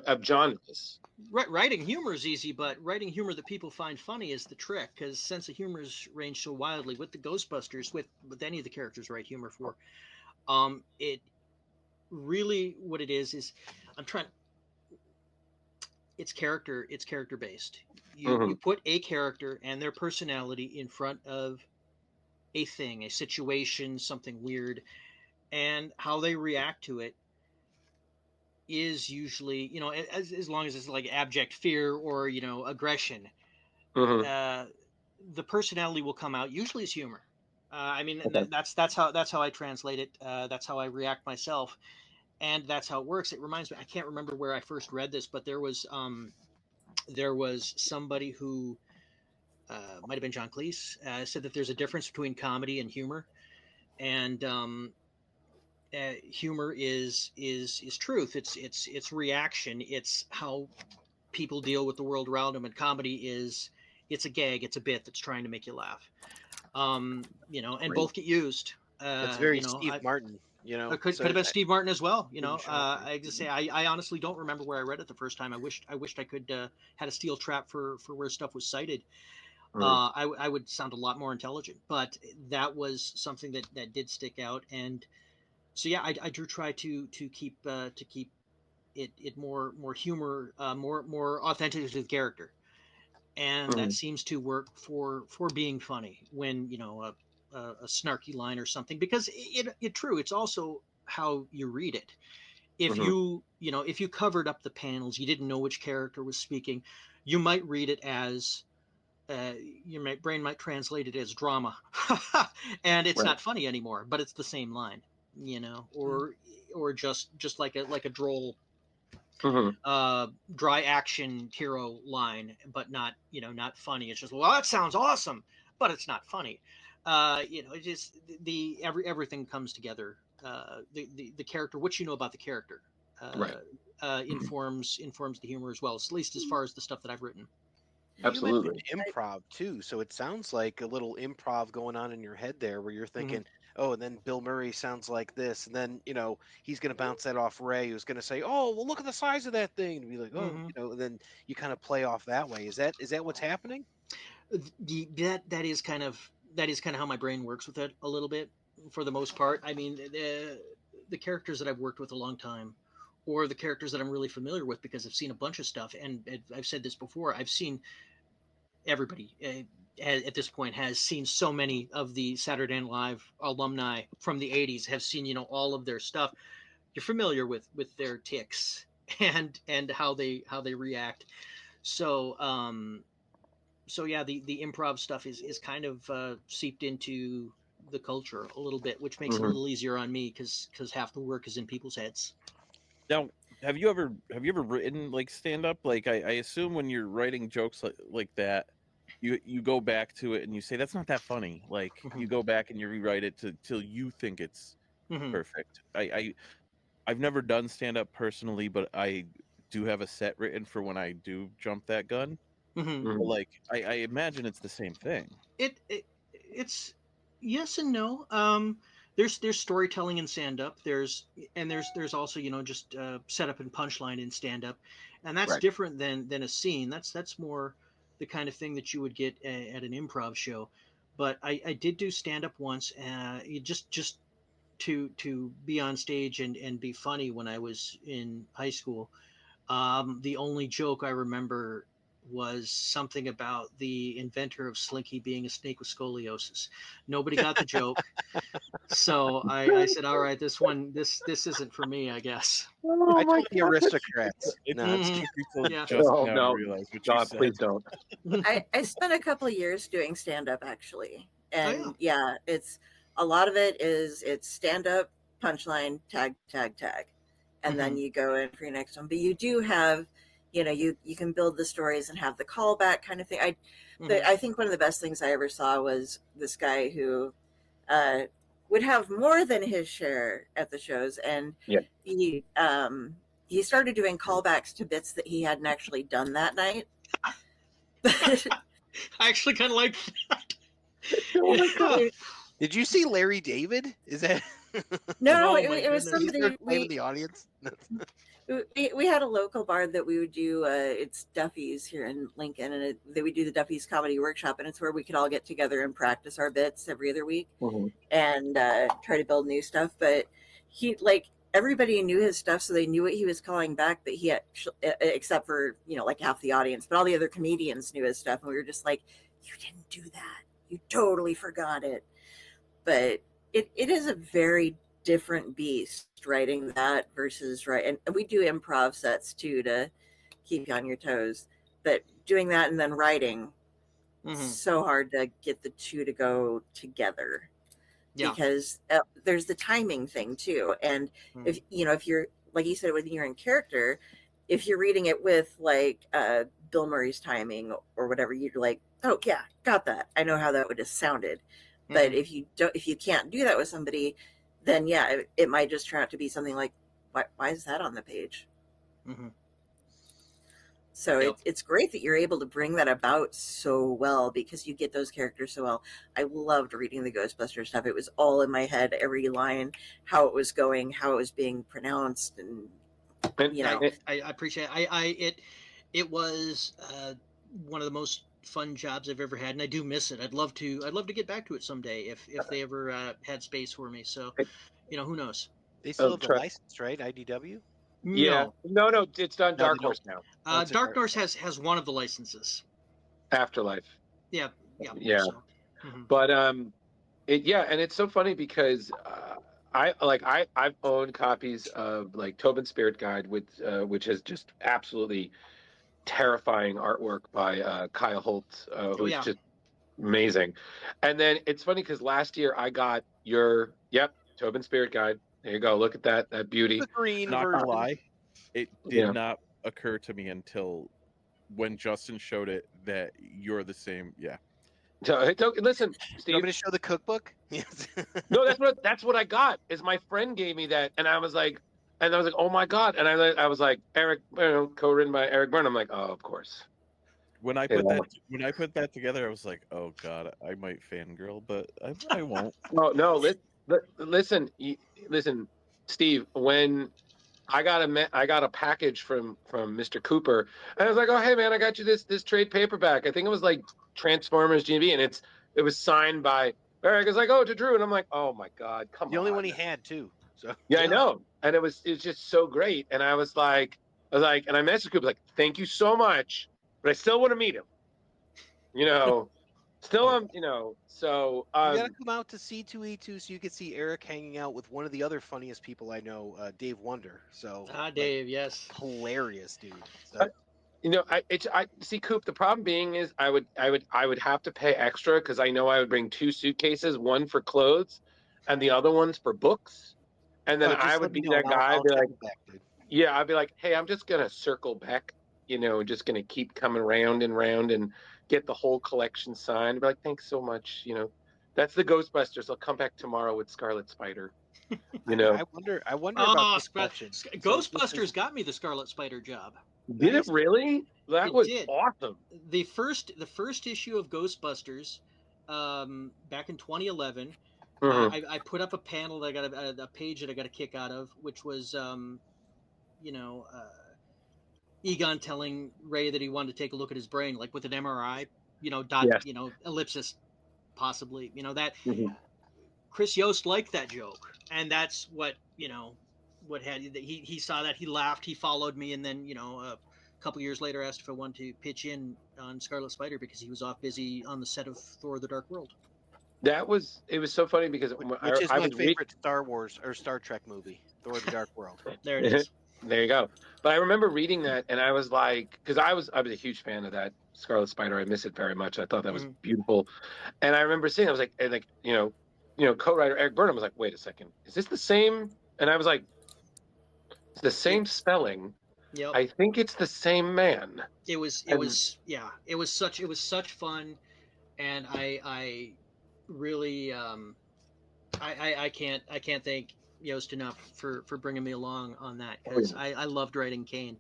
of genres? writing humor is easy, but writing humor that people find funny is the trick, because sense of humors range so wildly with the Ghostbusters, with any of the characters write humor for. It really, what it is I'm trying. It's character based. You put a character and their personality in front of a thing, a situation, something weird, and how they react to it is usually, as long as it's like abject fear or aggression, Mm-hmm. the personality will come out. Usually, it's humor. I mean, Okay. that's how I translate it. That's how I react myself, and that's how it works. It reminds me. I can't remember where I first read this, but there was somebody who might have been John Cleese, said that there's a difference between comedy and humor, and humor is truth. It's reaction. It's how people deal with the world around them, and comedy is, it's a gag. It's a bit that's trying to make you laugh. And Great. both get used. it's very Steve Martin, It could So have been Steve Martin as well. Stephen Schwartz. I just say I honestly don't remember where I read it the first time. I wished I could had a steel trap for where stuff was cited. I would sound a lot more intelligent, but that was something that did stick out. And so yeah, I do try to keep it more humor, more authentic to the character, and that seems to work for being funny when a snarky line or something, because it true. It's also how you read it. If if you covered up the panels, you didn't know which character was speaking, you might read it as your brain might translate it as drama, and it's Right. not funny anymore, but it's the same line, or just like a droll dry action hero line, but not funny. It's just, well, that sounds awesome, but it's not funny. It just everything comes together. The character, what you know about the character, Right. informs the humor as well, at least as far as the stuff that I've written. You mentioned Absolutely. improv too, so it sounds like a little improv going on in your head there, where you're thinking, "Oh, and then Bill Murray sounds like this," and then he's going to bounce that off Ray, who's going to say, "Oh, well, look at the size of that thing," and be like, "Oh," and then you kind of play off that way. Is that what's happening? That is kind of how my brain works with it a little bit, for the most part. I mean, the characters that I've worked with a long time, or the characters that I'm really familiar with because I've seen a bunch of stuff, and I've said this before, I've seen everybody at this point has seen so many of the Saturday Night Live alumni from the 80s, have seen all of their stuff. You're familiar with their ticks and how they react. So so yeah, the improv stuff is kind of seeped into the culture a little bit, which makes it a little easier on me, because half the work is in people's heads. Now, have you ever written like stand up? Like, I assume when you're writing jokes like that, you go back to it and you say that's not that funny. Like you go back and you rewrite it till you think it's perfect. I've never done stand up personally, but I do have a set written for when I do jump that gun. But like I imagine it's the same thing. It's yes and no. There's storytelling in stand up. There's also just setup and punchline in stand up, and that's Right. different than a scene. That's more the kind of thing that you would get at an improv show. But I did do stand up once, just to be on stage and be funny when I was in high school. The only joke I remember was something about the inventor of Slinky being a snake with scoliosis. Nobody got the joke, so I said, "All right, this isn't for me, I guess." Oh I my told the God. aristocrats. It No, took Mhm. me till Yeah. just Oh, now no. to realize what God, you please said. don't. I spent a couple of years doing stand up actually. Oh, And yeah, it's a lot of it's stand up, punchline, tag, tag, tag. And then you go in for your next one. But you do have, you can build the stories and have the callback kind of thing. I think one of the best things I ever saw was this guy who would have more than his share at the shows, and Yeah. he started doing callbacks to bits that he hadn't actually done that night. I actually kind of like that. Oh my God. did you see Larry David? Is that No, Oh, it, my it was goodness. he somebody started playing in the audience? we had a local bard that we would do. It's Duffy's here in Lincoln, and they would do the Duffy's Comedy Workshop, and it's where we could all get together and practice our bits every other week and try to build new stuff. But he everybody knew his stuff, so they knew what he was calling back. But he had, except for like half the audience, but all the other comedians knew his stuff, and we were just like, "You didn't do that. You totally forgot it." But it is a very different beast writing that versus and we do improv sets too to keep you on your toes, but doing that and then writing, so hard to get the two to go together. Yeah. Because there's the timing thing too, and if you're, like you said, when you're in character, if you're reading it with Bill Murray's timing or whatever, you're like, oh yeah, got that, I know how that would have sounded. But if you can't do that with somebody, then yeah, it might just turn out to be something like, why is that on the page? So it's great that you're able to bring that about so well, because you get those characters so well. I loved reading the Ghostbusters stuff. It was all in my head, every line, how it was going, how it was being pronounced, and I appreciate it. It was one of the most fun jobs I've ever had, and I do miss it. I'd love to get back to it someday if they ever had space for me. So, who knows? They still have the license, right? IDW. Yeah. No, it's on No, Dark Horse now. Dark Horse has one of the licenses. Afterlife. Yeah. So. But and it's so funny because I've owned copies of Tobin's Spirit Guide, which has just absolutely terrifying artwork by Kyle Holtz, who's just amazing. And then it's funny because last year I got your Tobin Spirit Guide. There you go. Look at that beauty. The green Not version. gonna lie, it did not occur to me until when Justin showed it that you're the same. Yeah. So, listen, Steve. You want me to show the cookbook? Yes. No, that's what I got. Is my friend gave me that, and I was like, oh my God, and I was like, Erik, co-written by Erik Burnham. I'm like, oh, of course. When I put that together, I was like, oh God, I might fangirl, but I won't. Oh no, listen, Steve. When I got a package from Mr. Cooper, and I was like, oh hey man, I got you this trade paperback. I think it was Transformers GB, and it was signed by Erik. It's like, oh, to Drew, and I'm like, oh my God, come on. The only one he had too. So yeah, I know, and it was just so great, and I was like, and I messaged Cooper like, thank you so much, but I still want to meet him. So you gotta come out to C2E2 so you can see Erik hanging out with one of the other funniest people I know, Dave Wonder. So Dave, yes, hilarious dude. So, I see Coop. The problem being is I would have to pay extra because I know I would bring 2 suitcases, one for clothes, and the other one's for books, and then I would be that guy. I'd be like, I'd be like, hey, I'm just gonna circle back. Just gonna keep coming round and round and get the whole collection signed. I'd be like, thanks so much. That's the Ghostbusters. I'll come back tomorrow with Scarlet Spider. I wonder about Oh, this collection. So this Ghostbusters is got me the Scarlet Spider job. Did nice. it really? That It was did. awesome. The first issue of Ghostbusters, back in 2011, Mhm. I put up a panel that I got a page that I got a kick out of, which was Egon telling Ray that he wanted to take a look at his brain, like with an MRI, Yes. ellipsis, possibly, that Mhm. Chris Yost liked that joke, and that's what what had he saw that, he laughed, he followed me, and then a couple years later asked if I wanted to pitch in on Scarlet Spider because he was off busy on the set of Thor: The Dark World. It was so funny because which is I my was favorite Star Wars or Star Trek movie, Thor: The Dark World. There it is. There you go. But I remember reading that, and I was like, because I was a huge fan of that Scarlet Spider. I miss it very much. I thought that was beautiful. And I remember seeing, I was like, co-writer Erik Burnham was like, wait a second, is this the same? And I was like, it's the same spelling. Yep. I think it's the same man. It was such fun, and I really I can't thank Yost enough for bringing me along on that, because I loved writing Kane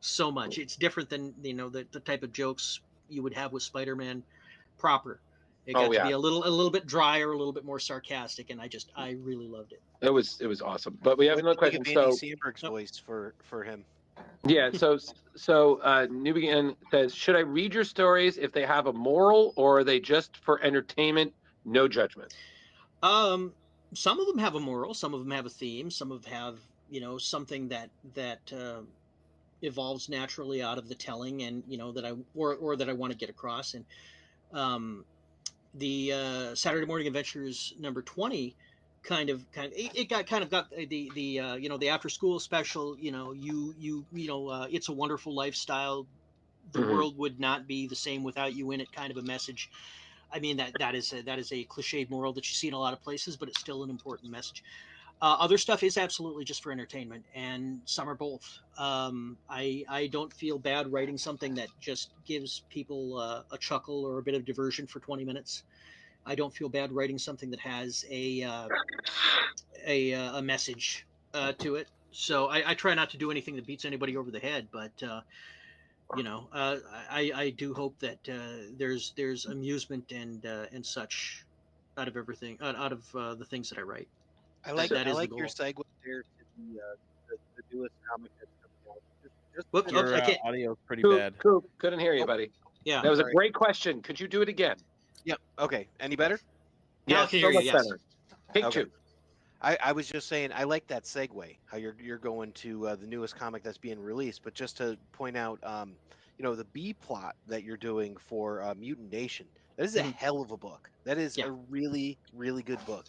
so much. It's different than the type of jokes you would have with Spider-Man proper. It got to be a little bit drier, a little bit more sarcastic, and I really loved it. It was awesome. But we have another question. Andy Samberg's voice for him. Yeah. So New Begin says, should I read your stories if they have a moral, or are they just for entertainment? No judgment. Some of them have a moral, some of them have a theme, some of them have something that evolves naturally out of the telling, and that I want to get across. And the Saturday Morning Adventures number 20 it got the after school special. It's a Wonderful Lifestyle. The world would not be the same without you in it, kind of a message. I mean, that is a cliched moral that you see in a lot of places, but it's still an important message. Other stuff is absolutely just for entertainment, and some are both. I don't feel bad writing something that just gives people a chuckle or a bit of diversion for 20 minutes. I don't feel bad writing something that has a message to it. So I try not to do anything that beats anybody over the head, but I do hope that there's amusement and such out of everything, out of the things that I write. I like your segue there to the newest comic that's coming out. Your audio is pretty bad. Coop, couldn't hear you, buddy. Yeah, that was a great question. Could you do it again? Yep. Okay. Any better? Yeah, so much better. Take two. I was just saying, I like that segue, how you're going to the newest comic that's being released, but just to point out, the B plot that you're doing for Mutant Nation, that is a hell of a book. That is a really, really good book.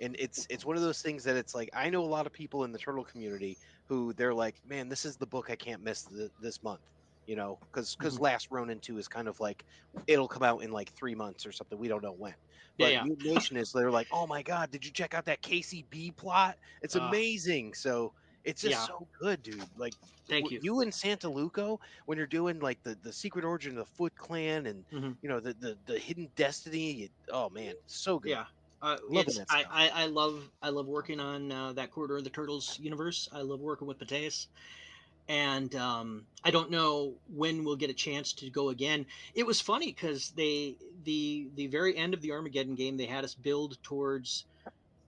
And it's one of those things that it's like, I know a lot of people in the Turtle community who they're like, man, this is the book I can't miss this month, because Last Ronin 2 is kind of like, it'll come out in like 3 months or something. We don't know when. But Mutant Nation is, they're like, oh my God, did you check out that KCB plot? It's amazing. So it's just so good, dude. Like, thank you. You and Santa Luco, when you're doing like the secret origin of the Foot Clan and the hidden destiny. Oh man, so good. Yeah. I love working on that quarter of the Turtles universe. I love working with Mateus. And I don't know when we'll get a chance to go again. It was funny because the very end of the Armageddon game, they had us build towards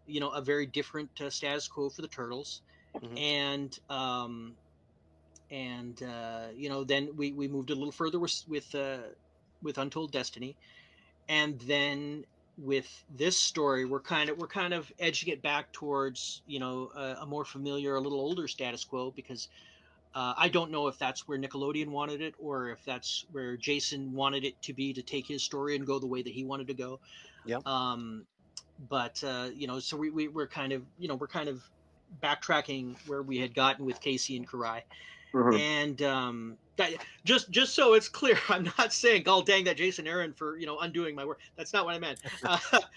a very different status quo for the Turtles, and then we moved a little further with Untold Destiny, and then with this story we're kind of edging it back towards a more familiar, a little older status quo, because I don't know if that's where Nickelodeon wanted it, or if that's where Jason wanted it to be, to take his story and go the way that he wanted to go. Yeah. But so we're kind of backtracking where we had gotten with Casey and Karai. And just so it's clear, I'm not saying, oh dang that Jason Aaron for undoing my work. That's not what I meant.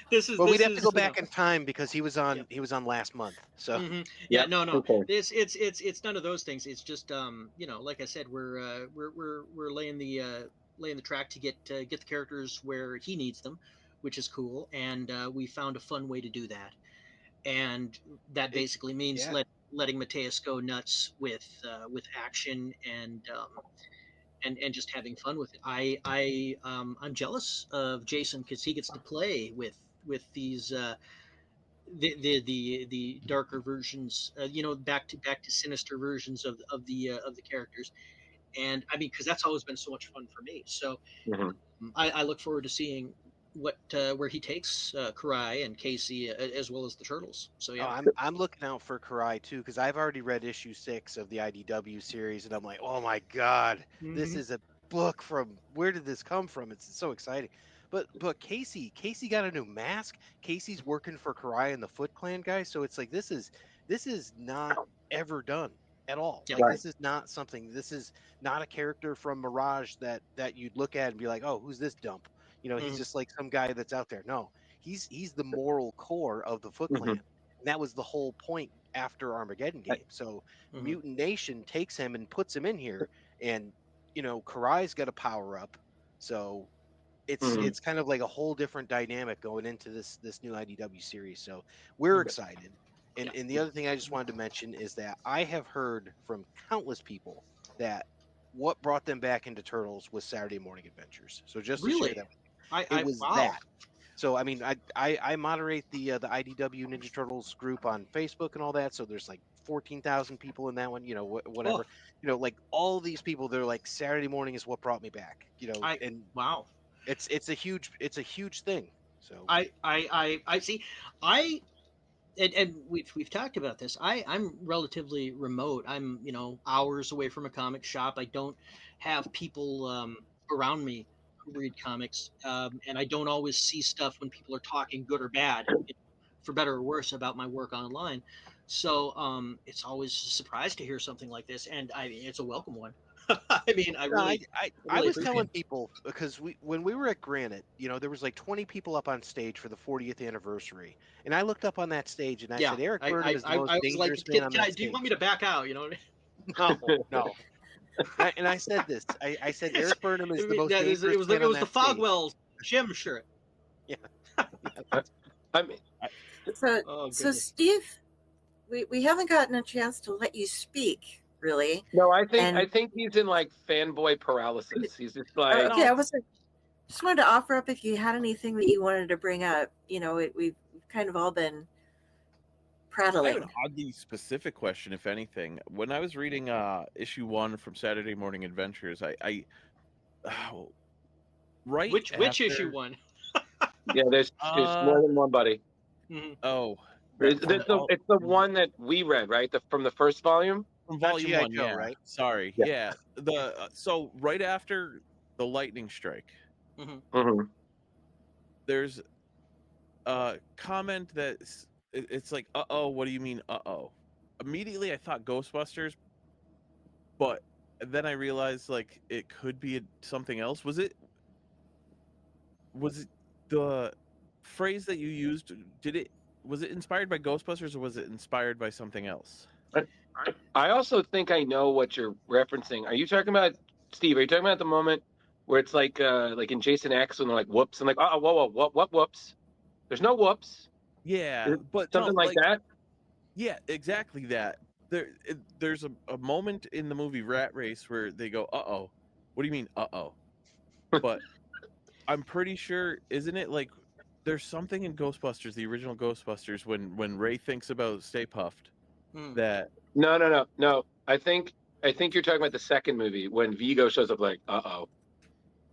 We'd have to go back in time because he was on last month. So no. Okay. It's none of those things. It's just like I said, we're laying the laying the track to get the characters where he needs them, which is cool. And we found a fun way to do that. And that basically means letting Mateus go nuts with action and just having fun with it. I'm jealous of Jason because he gets to play with these the darker versions, back to sinister versions of the characters. And I mean, because that's always been so much fun for me. So I look forward to seeing what where he takes Karai and Casey as well as the Turtles. So yeah, I'm looking out for Karai too, because I've already read issue 6 of the IDW series, and I'm like, oh my god, this is a book from where did this come from? It's so exciting. But Casey got a new mask. Casey's working for Karai and the Foot Clan guys, so it's like this is not ever done at all. Yeah. Like this is not something. This is not a character from Mirage that you'd look at and be like, oh, who's this dump? He's just like some guy that's out there. No, he's the moral core of the Foot Clan, and that was the whole point after Armageddon game. So Mutant Nation takes him and puts him in here, and Karai's got a power up, so it's kind of like a whole different dynamic going into this new IDW series. So we're excited. And the other thing I just wanted to mention is that I have heard from countless people that what brought them back into Turtles was Saturday Morning Adventures. So just to share that, it was that. So I mean, I moderate the IDW Ninja Turtles group on Facebook and all that. So there's like 14,000 people in that one. Whatever. Like all these people, they're like Saturday morning is what brought me back. It's a huge thing. So I see. And we've talked about this. I'm relatively remote. I'm hours away from a comic shop. I don't have people around me who read comics, and I don't always see stuff when people are talking good or bad, for better or worse, about my work online. So it's always a surprise to hear something like this, and it's a welcome one. I mean, I was telling people, because when we were at Granite, there was like 20 people up on stage for the 40th anniversary, and I looked up on that stage and I said, Erik Burnham is the most dangerous man on that stage. Do you want me to back out? No. And I said this. I said Erik Burnham is the most dangerous man on that stage. It was the Fogwell Jim shirt. Yeah. I mean, so Steve, we haven't gotten a chance to let you speak. Really? No, I think he's in like fanboy paralysis. He's just like, okay. I just wanted to offer up if you had anything that you wanted to bring up. We've kind of all been prattling. I have an oddly specific question, if anything. When I was reading issue 1 from Saturday Morning Adventures, which issue 1? Yeah, there's more than one, buddy. Oh, it's the one that we read, right? From the first volume. From volume 1, yeah. Right? Sorry, yeah. So right after the lightning strike, there's a comment that it's like, "Uh-oh, what do you mean, uh-oh?" Immediately, I thought Ghostbusters, but then I realized like it could be something else. Was it the phrase that you used? Was it inspired by Ghostbusters or was it inspired by something else? I also think I know what you're referencing. Are you talking about, Steve? Are you talking about the moment where it's like in Jason X when they're like whoops and like whoa what whoops? There's no whoops. Yeah, but something like that. Yeah, exactly that. There's a moment in the movie Rat Race where they go, "Uh-oh." What do you mean, "Uh-oh"? But I'm pretty sure, isn't it like there's something in Ghostbusters, the original Ghostbusters, when Ray thinks about Stay Puft, that No. I think you're talking about the second movie when Vigo shows up like, uh-oh.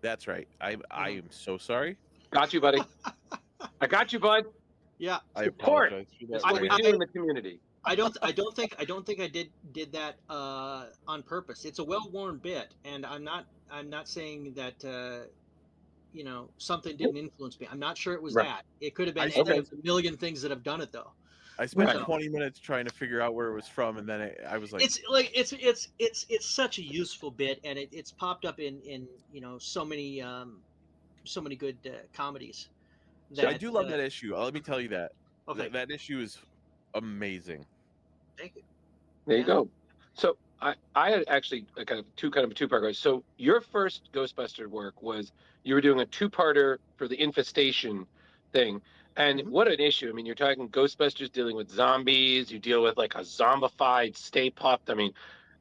That's right. I am so sorry. Got you, buddy. I got you, bud. Yeah. I Support. apologize for that. That's what we do in the community. I don't think I did that on purpose. It's a well-worn bit, and I'm not saying that something didn't influence me. I'm not sure it was that. It could have been any of the million things that have done it, though. I spent 20 minutes trying to figure out where it was from, and then I was like, it's such a useful bit, and it's popped up in so many good comedies. So I do love that issue. Let me tell you that. Okay. That issue is amazing. Thank you. There you go. So I had actually a kind of a two-part question. So your first Ghostbuster work was you were doing a two-parter for the infestation thing. And what an issue. I mean, you're talking Ghostbusters dealing with zombies, you deal with like a zombified Stay Puft. I mean,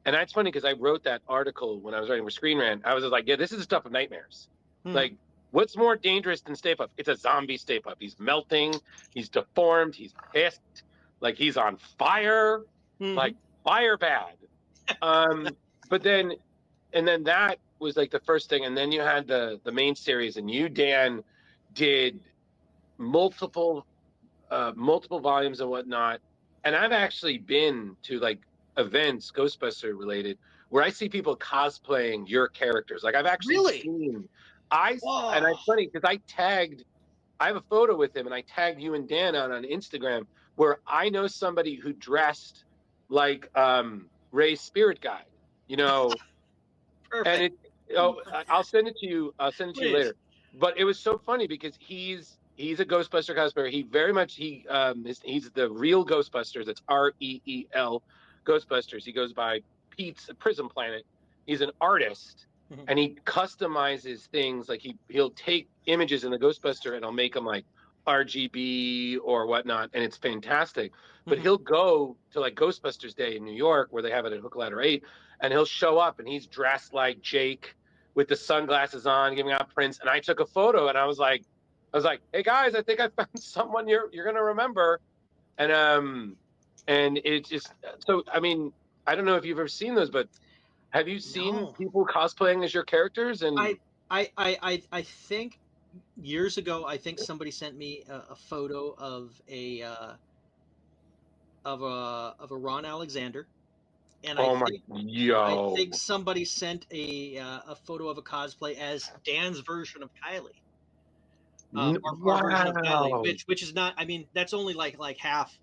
and that's funny because I wrote that article when I was writing for Screen Rant. I was just like, yeah, this is the stuff of nightmares. Like, what's more dangerous than Stay Puft? It's a zombie Stay Puft. He's melting, he's deformed, he's pissed, like he's on fire, like fire bad. But then, and then that was like the first thing, and then you had the main series, and you, Dan, did multiple multiple volumes and whatnot. And I've actually been to like events, Ghostbuster related, where I see people cosplaying your characters. Like I've actually Really? seen, and Oh. it's funny because I have a photo with him and I tagged you and Dan on Instagram where I know somebody who dressed like Ray's spirit guide, you know, and Perfect. I'll send it to you. I'll send it to you Please. later. But it was so funny because he's a Ghostbuster cosplayer. He very much he's the real Ghostbusters. It's REEL Ghostbusters. He goes by Pete's Prism Planet. He's an artist and he customizes things like he'll take images in the Ghostbuster and he'll make them like RGB or whatnot, and it's fantastic. But he'll go to like Ghostbusters Day in New York where they have it at Hook Ladder 8, and he'll show up and he's dressed like Jake with the sunglasses on, giving out prints. And I took a photo and I was like, hey guys, I think I found someone you're gonna remember. And it's just so. I mean, I don't know if you've ever seen those, but have you seen No. people cosplaying as your characters? And I think years ago, I think somebody sent me a photo of a Ron Alexander, and oh my, I yo, think somebody sent a photo of a cosplay as Dan's version of Kylie, our version of Kylie, wow, which is not. I mean, that's only like half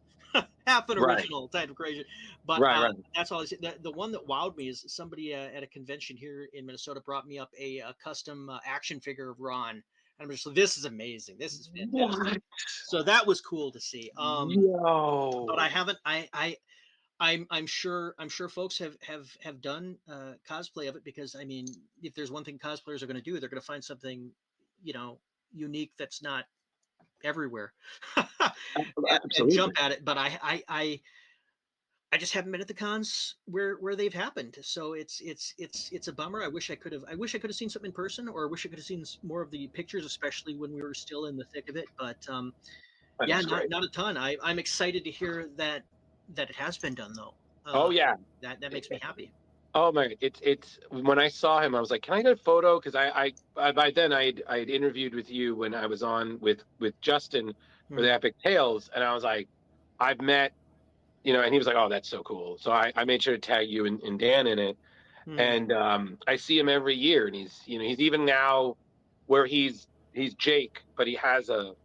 half an right, original type of creation, but right. that's all. The one that wowed me is somebody at a convention here in Minnesota brought me up a custom action figure of Ron. And I'm just like, this is amazing. This is fantastic. What? So that was cool to see. But Yo, I haven't. I'm sure folks have done cosplay of it, because I mean, if there's one thing cosplayers are going to do, they're going to find something, you know, unique that's not everywhere, and absolutely. jump at it. But I just haven't been at the cons where they've happened. So it's a bummer. I wish I could have seen something in person, or I wish I could have seen more of the pictures, especially when we were still in the thick of it. But yeah, That's great. not a ton. I'm excited to hear that it has been done though. Oh yeah. That makes me happy. Oh my! It's when I saw him, I was like, "Can I get a photo?" Because I by then I had interviewed with you when I was on with Justin for the Epic Tales, and I was like, "I've met," you know, and he was like, "Oh, that's so cool." So I made sure to tag you and Dan in it, and I see him every year, and he's even now where he's Jake, but he has a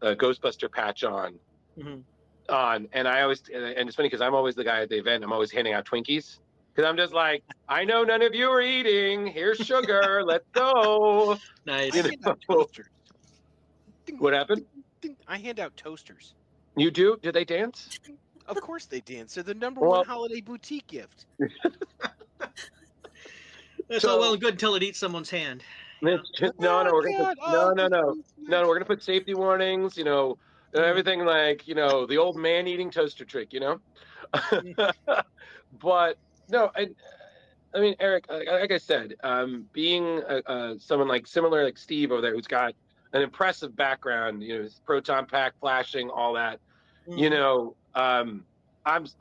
Ghostbuster patch on, and I always and it's funny because I'm always the guy at the event. I'm always handing out Twinkies. Because I'm just like, I know none of you are eating. Here's sugar. Let's go. Nice. I hand out toasters. What happened? I hand out toasters. You do? Do they dance? Of course they dance. They're the number one holiday boutique gift. It's all well and good until it eats someone's hand. No, we're gonna put safety warnings. You know, everything like the old man eating toaster trick. You know, but no, I mean, Eric, like I said, being someone like similar like Steve over there, who's got an impressive background, proton pack flashing, all that,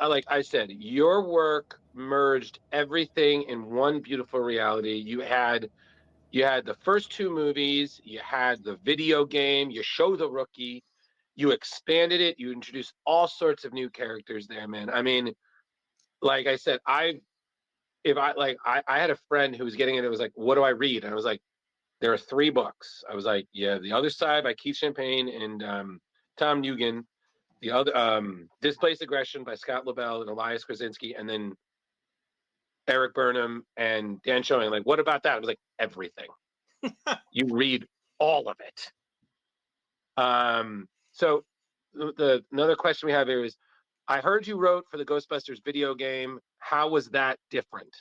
like I said, your work merged everything in one beautiful reality. You had the first two movies, you had the video game, you show the rookie, you expanded it, you introduced all sorts of new characters there, man. I mean, like I said, I had a friend who was getting it. It was like, what do I read? And I was like, there are 3 books. I was like, yeah, The Other Side by Keith Champagne and Tom Nugent. The other, Displaced Aggression by Scott Lobel and Elias Krasinski, and then Erik Burnham and Dan Schoening. Like, what about that? I was like, everything. You read all of it. So another question we have here is, I heard you wrote for the Ghostbusters video game. How was that different?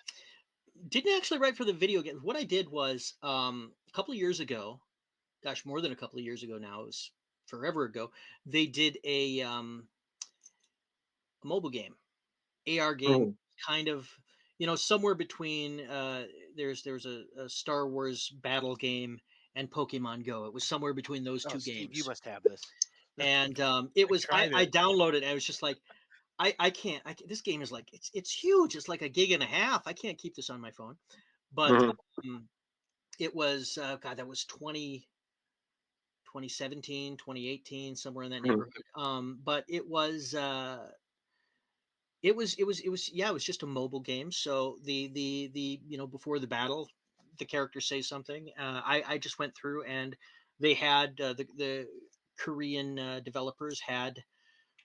Didn't actually write for the video game. What I did was a couple of years ago, gosh, more than a couple of years ago now, it was forever ago, they did a mobile game, AR game, Mhm. kind of, somewhere between there's a Star Wars battle game and Pokemon Go. It was somewhere between those Oh, two Steve, you games. must have this. And it was tried I it. downloaded it and I was just like, this game is like it's huge. It's like a gig and a half. I can't keep this on my phone. But Mhm. it was God, that was 2017, 2018, somewhere in that Mhm. neighborhood. But it was yeah, it was just a mobile game. So the before the battle, the characters say something. I just went through and they had the Korean developers had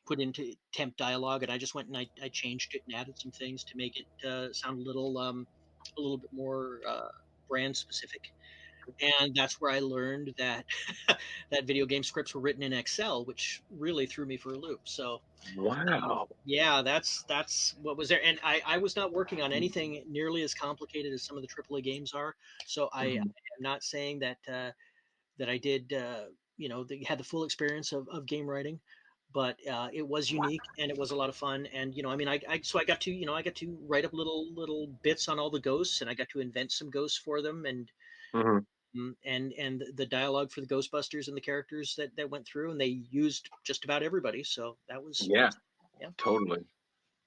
put into temp dialogue, and I just went and I changed it and added some things to make it sound a little bit more brand specific. And that's where I learned that that video game scripts were written in Excel, which really threw me for a loop. So Wow. yeah, that's what was there. And I was not working on anything nearly as complicated as some of the AAA games are. So I am Mhm. not saying that that I did had the full experience of game writing, but it was unique and it was a lot of fun. And I mean, I got to I got to write up little bits on all the ghosts, and I got to invent some ghosts for them, and Mhm. and the dialogue for the Ghostbusters and the characters that went through, and they used just about everybody. So that Yeah, was yeah. totally.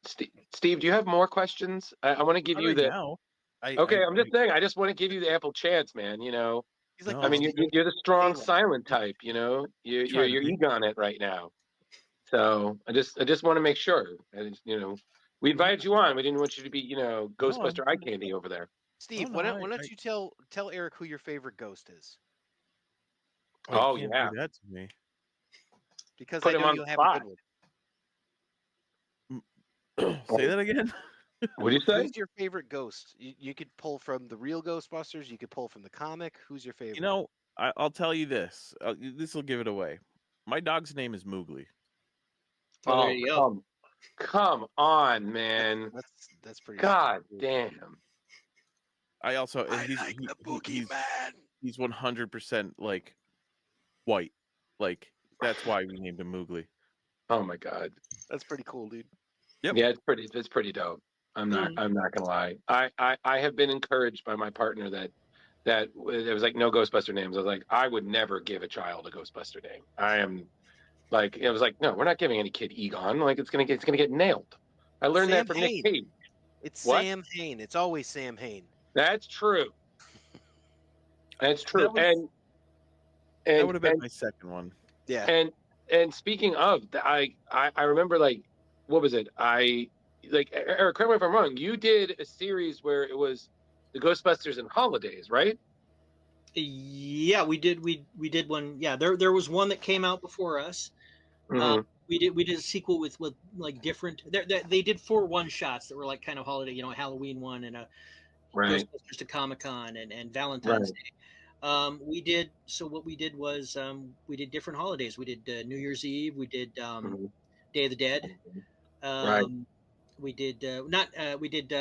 Steve, do you have more questions? I want to give Not you right the. now. Okay, I'm just saying. I just want to give you the ample chance, man. He's like, I No, no, mean, I'm Steve, good. you're the strong Halo. silent type. Try to You're be. Egon it right now. So I just want to make sure. We invited you on. We didn't want you to be, No, Ghostbuster eye candy over there. Steve, no, why don't you tell Eric who your favorite ghost is? oh, you Oh can't yeah, do that to me. Because I put him know on the you'll have a spot. good one. Say that again. What do you say? Who's your favorite ghost? You could pull from the real Ghostbusters. You could pull from the comic. Who's your favorite? I'll tell you this. This will give it away. My dog's name is Moogly. Oh, there Oh, you go. come on, man. That's pretty. God sweet. damn. I also I he's like the he's boogeyman. he's 100% like white. Like that's why we named him Moogly. Oh my God. That's pretty cool, dude. Yep. Yeah, it's pretty dope. I'm not gonna lie. I have been encouraged by my partner that there was like no Ghostbuster names. I was like, I would never give a child a Ghostbuster name. I am like, it was like, no, we're not giving any kid Egon. Like it's gonna get nailed. I learned Sam that from Nick Hain. Cage. It's What? Sam Hain. It's always Sam Hain. That's true. That's true. That would have been And my second one. Yeah. and speaking of, I remember like, what was it? Eric, correct me if I'm wrong. You did a series where it was the Ghostbusters and Holidays, right? Yeah, we did. We did one. Yeah, there was one that came out before us. Mm-hmm. We did a sequel with like different. They did 4 one-shots that were like kind of holiday, Halloween one and a Right. Ghostbusters to Comic-Con and Valentine's Right. Day. We did. So what we did was we did different holidays. We did New Year's Eve. We did Mhm. Day of the Dead. Right. We did not. We did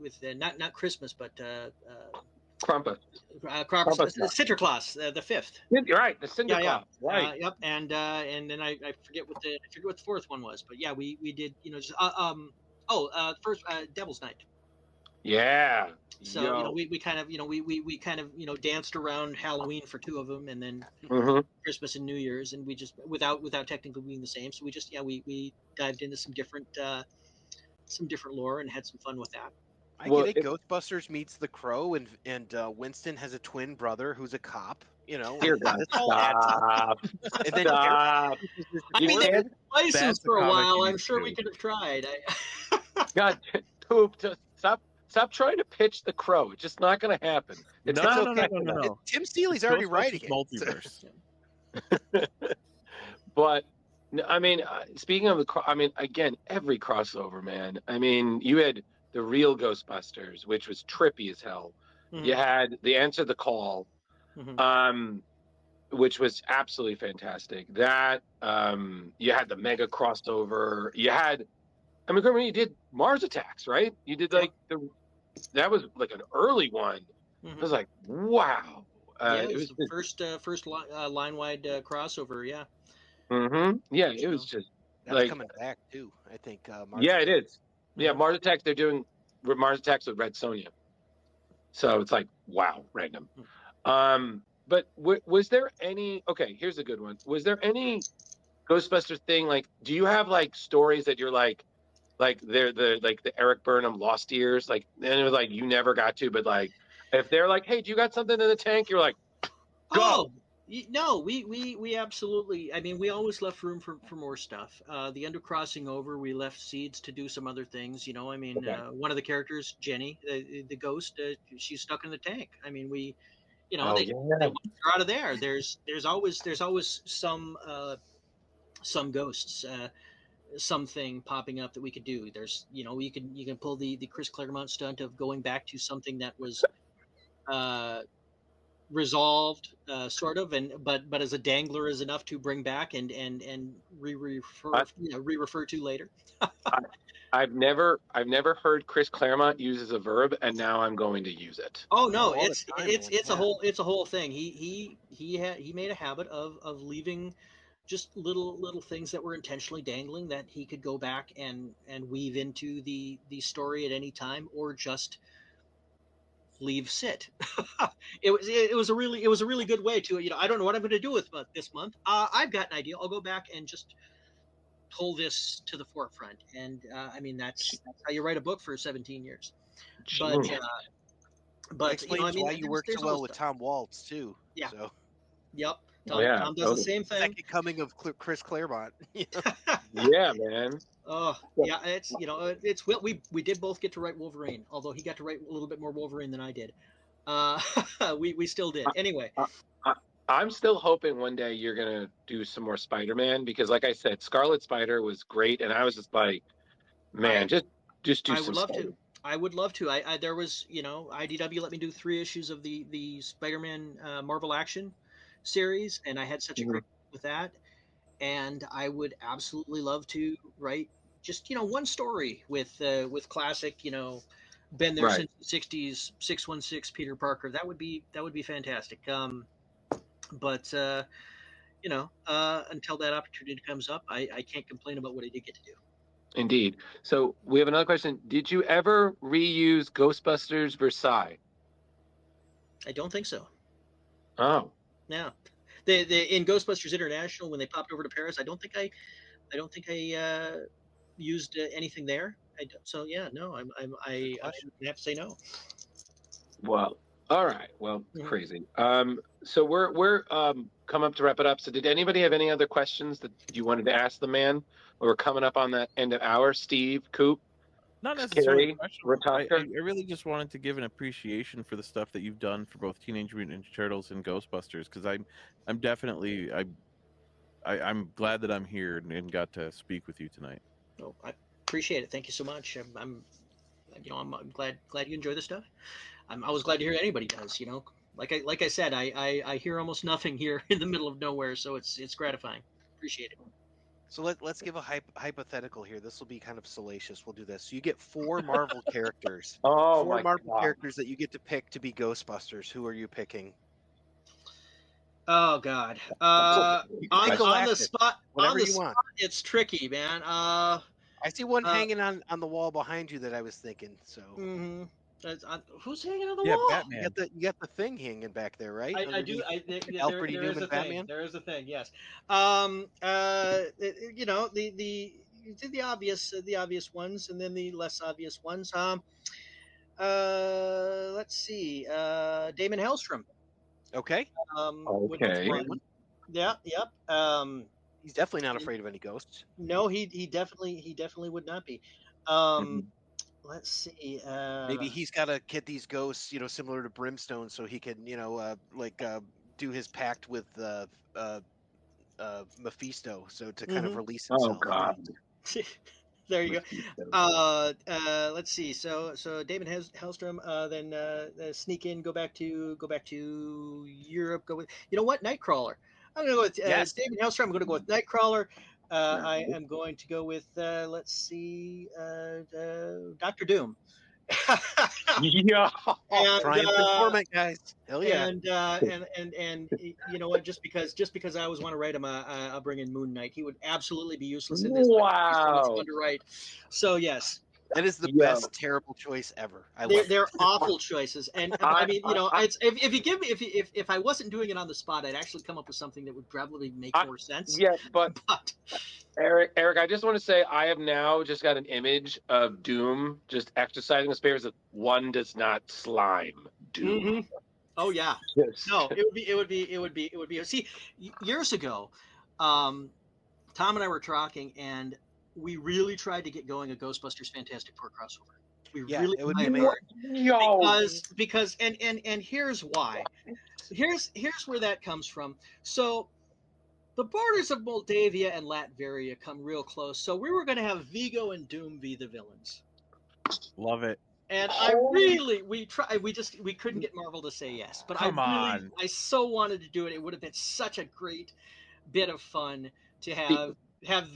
with not Christmas, but Krampus. Krampus, Krampus. Sinterklaas, the 5th. You're right. The Cinder Yeah, yeah. Claus. Right. Yep. And then I forget what the 4th one was, but yeah, we did just first Devil's Night. Yeah. So Yo. we kind of we kind of danced around Halloween for 2 of them, and then Mm-hmm. Christmas and New Year's, and we just without technically being the same. So we just we dived into some different lore and had some fun with that. I Well, get it. Ghostbusters meets the Crow, and Winston has a twin brother who's a cop. Dear God, This all adds up. stop. And then Stop. I mean, they can't- had license That's a for a comic while. you I'm need sure to we do. could have tried. God, Poop, just stop trying to pitch the Crow. It's just not going to happen. It's No, not no, okay. no. Tim Seeley's It's already Ghostbusters writing it. Multiverse. But I mean, speaking of I mean, again, every crossover, man. I mean, you had the real Ghostbusters, which was trippy as hell. You Mhm, had the Answer the Call. mhm. Um, which was absolutely fantastic. That you had the mega crossover. You had, I mean, remember you did Mars Attacks, right? You did like that was like an early one. Mhm. I was like, wow. Yeah, It it was was the first line wide crossover. Yeah. yeah, it was So, just That's like, coming back too. I think Mars yeah, it Attack. is. Yeah, Mhm. Mars Attacks. They're doing Mars Attacks with Red Sonja. So it's like, wow, random. But was there any? Okay, here's a good one. Was there any Ghostbuster thing? Like, do you have like stories that you're like they're the like the Erik Burnham Lost Years? Like, and it was like you never got to, but like if they're like, hey, do you got something in the tank? You're like, go. Oh no, we absolutely. I mean, we always left room for more stuff. The end of Crossing Over, we left seeds to do some other things. You know, I mean, Okay. one of the characters, Jenny, the ghost, she's stuck in the tank. I mean, we, you know, Oh they yeah. want her out of there. There's always some ghosts. Something popping up that we could do. There's, you know, you can pull the Chris Claremont stunt of going back to something that was uh, resolved, sort of, and but as a dangler is enough to bring back and I, re-refer to later. I, I've never heard Chris Claremont use as a verb, and now I'm going to use it. Oh no, All the time, man. it's a whole thing. He made a habit of leaving just little things that were intentionally dangling that he could go back and weave into the story at any time, or just leave sit. It was a really good way to, you know, I don't know what I'm going to do with this month. I've got an idea. I'll go back and just pull this to the forefront. And I mean, that's how you write a book for 17 years. But Jeez. That but explains I mean, why you work so there's well always with stuff. Tom Waltz too. Yeah. So Yep. Oh yeah, Tom does the totally. same thing. second coming of Chris Claremont. Yeah, man. Oh yeah, it's, you know, it's we did both get to write Wolverine, although he got to write a little bit more Wolverine than I did. Uh, we still did. Anyway, I, I, I'm still hoping one day you're gonna do some more Spider-Man, because, like I said, Scarlet Spider was great, and I was just like, man, I just do I some would love Spider. to. I would love to. I there was, you know, IDW let me do 3 issues of the Spider-Man Marvel Action series, and I had such a Mhm. great time with that. And I would absolutely love to write just, you know, one story with classic, you know, been there Right. since the '60s 616 Peter Parker. That would be fantastic. But you know, until that opportunity comes up, I can't complain about what I did get to do. Indeed. So we have another question. Did you ever reuse Ghostbusters Versailles? I don't think so. Oh, Yeah. The in Ghostbusters International, when they popped over to Paris, I don't think I used anything there. So yeah, no, I Question. have to say no. well, all right. Well, Mhm. crazy. So we're coming up to wrap it up. So did anybody have any other questions that you wanted to ask the man? We're coming up on that end of hour. Steve, Coop, Not necessarily Carrie, questions. I Ratasha. really just wanted to give an appreciation for the stuff that you've done for both Teenage Mutant Ninja Turtles and Ghostbusters, because I'm definitely I'm glad that I'm here and got to speak with you tonight. Oh, I appreciate it. Thank you so much. I'm you know, I'm glad you enjoy the stuff. I was glad to hear anybody does. You know, like I said, I hear almost nothing here in the middle of nowhere, so it's gratifying. Appreciate it. So let's give a hypothetical here. This will be kind of salacious. We'll do this. So you get 4 Marvel characters. Oh 4 my Marvel God. characters that you get to pick to be Ghostbusters. Who are you picking? Oh God. You can On pick the Galactus, spot. On whatever the you want. spot, it's tricky, man. I see one Uh, hanging on the wall behind you that I was thinking. So mm-hmm. Who's hanging on the Yeah, wall? Batman. you got the thing hanging back there, right? I do. Alfred E. There is Newman a thing. Batman. There is a thing. Yes. You know, the obvious ones, and then the less obvious ones. Let's see. Damon Hellstrom. Okay, Would be that's a Okay. great one. one. Yeah. Yep. He's definitely not And afraid of any ghosts. no, he definitely would not be. Mhm. Let's see. Maybe he's got to get these ghosts, similar to Brimstone, so he can, do his pact with Mephisto, so to kind of Mhm. release Oh himself. God. There you go. Let's see. So David Hellstrom. Then sneak in. Go back to Europe. Go with. You know what? Nightcrawler. I'm gonna go with Yes. David Hellstrom. I'm gonna go with Nightcrawler. I am going to go with. Let's see. Doctor Doom. Yeah. And, Triumph Informant, guys. Hell yeah. and you know what? Just because I always want to write him, I'll bring in Moon Knight. He would absolutely be useless in this. But he's so much Wow. fun to write. So yes, That is the Yo. best terrible choice ever. I love they're it. awful choices. And I mean, you know, it's if you give me if I wasn't doing it on the spot, I'd actually come up with something that would probably make more sense. Yeah, but But Eric, I just want to say I have now just got an image of Doom just exercising his powers that one does not slime Doom. Mhm. Oh yeah. Yes. No, it would be. See, years ago, Tom and I were talking, and we really tried to get going a Ghostbusters Fantastic Four crossover. We Yeah, really it would be tried amazing. hard. Yo. Because and here's why. Here's where that comes from. So the borders of Moldavia and Latveria come real close. So we were going to have Vigo and Doom be the villains. Love it. And we couldn't get Marvel to say yes. But Come on. I so wanted to do it. It would have been such a great bit of fun to have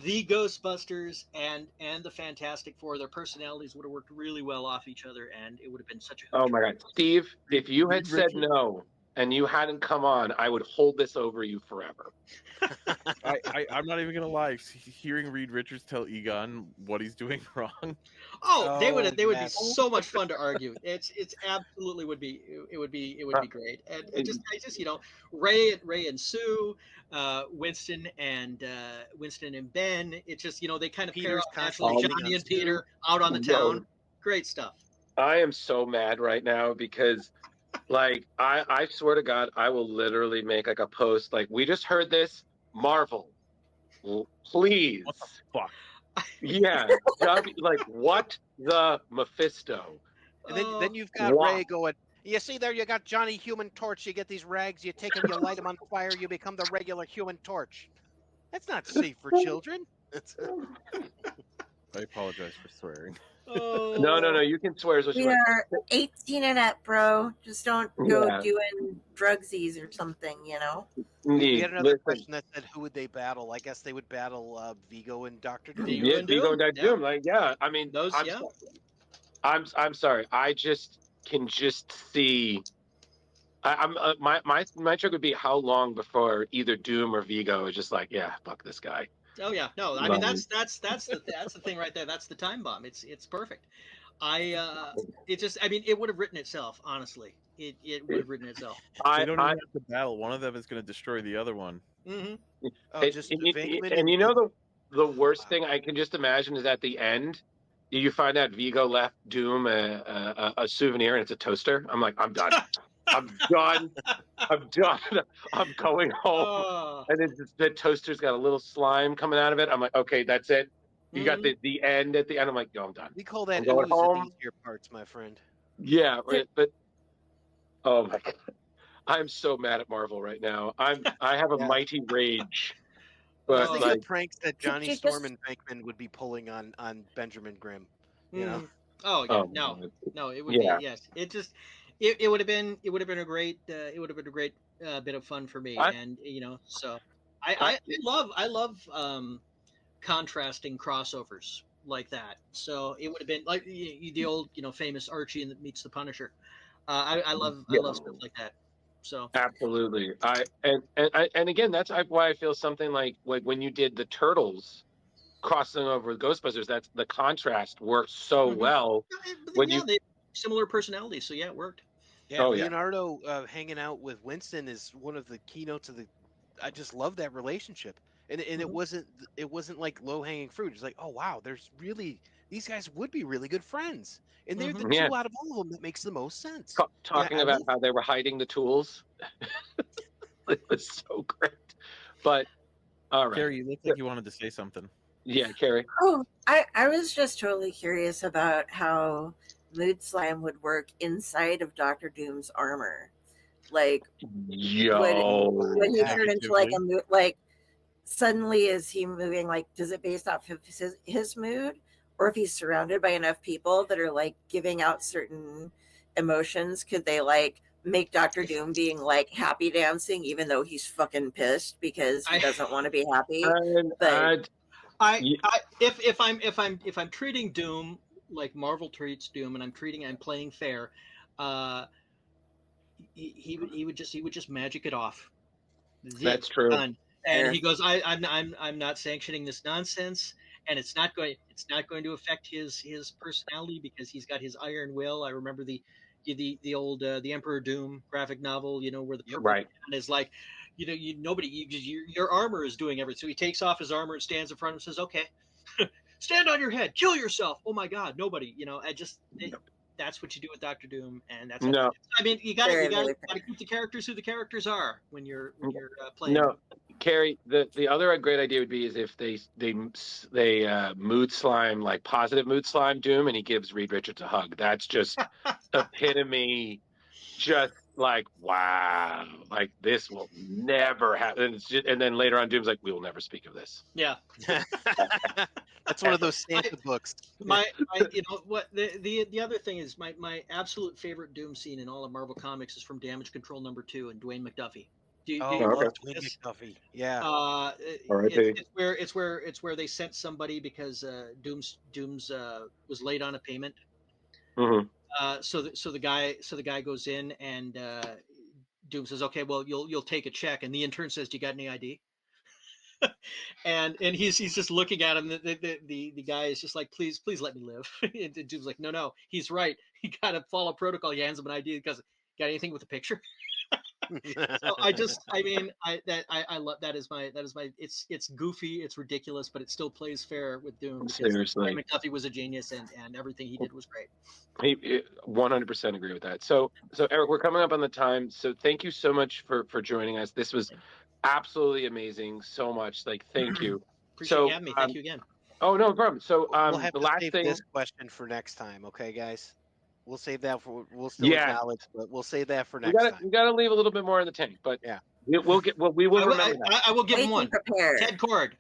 the Ghostbusters and the Fantastic Four. Their personalities would have worked really well off each other, and it would have been such a Oh my God, Steve! If you had said no and you hadn't come on, I would hold this over you forever. I'm not even gonna lie. Hearing Reed Richards tell Egon what he's doing wrong. Oh, they would be yes. so much fun to argue. It's absolutely would be great. And I just you know, Ray and Sue, Winston and Ben. It's just, you know, they kind of pair Peter's up naturally. constantly Johnny on and Peter out on the town. Great stuff. I am so mad right now because, like, I swear to God, I will literally make like a post like, we just heard this, Marvel, please. What the fuck? Yeah, like what the Mephisto? And then you've got Wow. Ray going, you see there, you got Johnny Human Torch. You get these rags, you take them, you light them on fire, you become the regular Human Torch. That's not safe for children. I apologize for swearing. No, you can swear as much as We you want. are 18 and up, bro. Just don't go doing drugsies or something, you know? We Indeed. had another question that said, who would they battle? I guess they would battle Vigo and Dr. Doom. Vigo Yeah, and Vigo Doom. and Doom. Like, yeah, I mean, Those, I'm sorry. I just can just see. My trick would be how long before either Doom or Vigo is just like, yeah, fuck this guy. Oh yeah, no. I mean, that's the thing right there. That's the time bomb. It's perfect. It would have written itself. Honestly, it would have written itself. They don't even have to battle. One of them is going to destroy the other one. Mm-hmm. And you know the worst thing I can just imagine is at the end, you find out Vigo left Doom a souvenir and it's a toaster. I'm like, I'm done. I'm done. I'm going home. And then the toaster's got a little slime coming out of it. I'm like, okay, that's it. You got the end at the end. I'm like, yo, I'm done. We call that I'm going home. easier parts, my friend. Yeah, but oh my God, I'm so mad at Marvel right now. I have a mighty rage. But Think like of pranks that Johnny Storm and Venkman would be pulling on Benjamin Grimm. You know? Oh yeah, no, it would be yes. It just it would have been a great bit of fun for me, and you know, so I love contrasting crossovers like that. So it would have been like the old, you know, famous Archie and meets the Punisher. I love stuff like that. So absolutely, and again, that's why I feel something like when you did the Turtles crossing over with Ghostbusters, that's the contrast worked so well. They similar personalities, so yeah, it worked. Yeah, Leonardo hanging out with Winston is one of the keynotes of the. I just love that relationship, and it wasn't like low hanging fruit. It's like, oh wow, there's really these guys would be really good friends, and they're the two out of all of them that makes the most sense. Talking about how they were hiding the tools, it was so great. But all right, Carrie, you look like you wanted to say something. Yeah, Carrie. Oh, I was just totally curious about how Mood Slime would work inside of Dr. Doom's armor. Like, would he turn into like a mood? Like, suddenly is he moving? Like, does it based off of his mood, or if he's surrounded by enough people that are like giving out certain emotions, could they like make Doctor Doom being like happy dancing even though he's fucking pissed because he doesn't want to be happy? But if I'm treating Doom like Marvel treats Doom, and I'm playing fair, he would just magic it off. That's true. Done. And he goes, I'm not sanctioning this nonsense, and it's not going to affect his personality because he's got his iron will. I remember the old the Emperor Doom graphic novel, where the purple man is like, your armor is doing everything. So he takes off his armor and stands in front of him and says, "Okay, stand on your head, kill yourself." Oh my God, nobody. That's what you do with Doctor Doom, and that's. No. I mean, you got to keep the characters who the characters are when you're playing. No, Carrie. The other great idea would be is if they mood slime, like positive mood slime Doom, and he gives Reed Richards a hug. That's just epitome. Just like, wow, like this will never happen. And then later on, Doom's like, we will never speak of this. Yeah. That's one of those Santa books. The other thing is my absolute favorite Doom scene in all of Marvel Comics is from Damage Control #2 and Dwayne McDuffie. Dwayne McDuffie. Yeah. It's where they sent somebody because Doom's was late on a payment. Mm-hmm. So the guy goes in and Doom says, "Okay, well you'll take a check," and the intern says, "Do you got any ID?" and he's just looking at him. The guy is just like, please let me live. And Doom's like, no, he's right. You got to follow protocol. He hands him an ID because, got anything with a picture? So I love that is my it's goofy, it's ridiculous, but it still plays fair with Doom. Seriously, McDuffie was a genius, and everything he did was great. 100% agree with that. So Eric, we're coming up on the time. So thank you so much for joining us. This was absolutely amazing. So much. Like, thank you. Appreciate you having me. Thank you again. Oh, no problem. So we'll have the to last save thing. this question for next time, okay, guys? We'll save that for. We'll still acknowledge, but we'll save that for next time. You got to leave a little bit more in the tank, but yeah, we will remember that. I will give him one. Prepared. Ted Cord.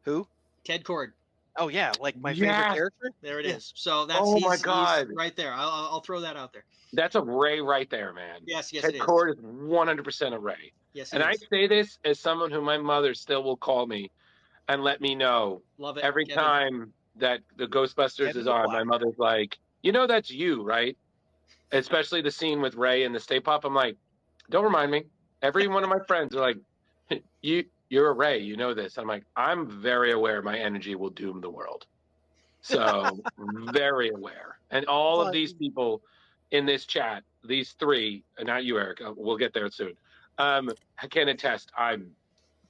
Who? Ted Cord. Oh yeah, like my favorite character. There it is. So that's my God, he's right there. I'll throw that out there. That's a Ray right there, man. Yes, Ted it is. Cord is 100% a Ray. Yes, and I say this as someone who my mother still will call me and let me know. Love it. Every time that the Ghostbusters is on, my mother's like, that's you, right? Especially the scene with Ray and the Stay Pop. I'm like, don't remind me. Every one of my friends are like, you're a Ray, you know this. I'm like, I'm very aware my energy will doom the world. So very aware. And all of these people in this chat, these three, not you, Eric, we'll get there soon, I can attest I'm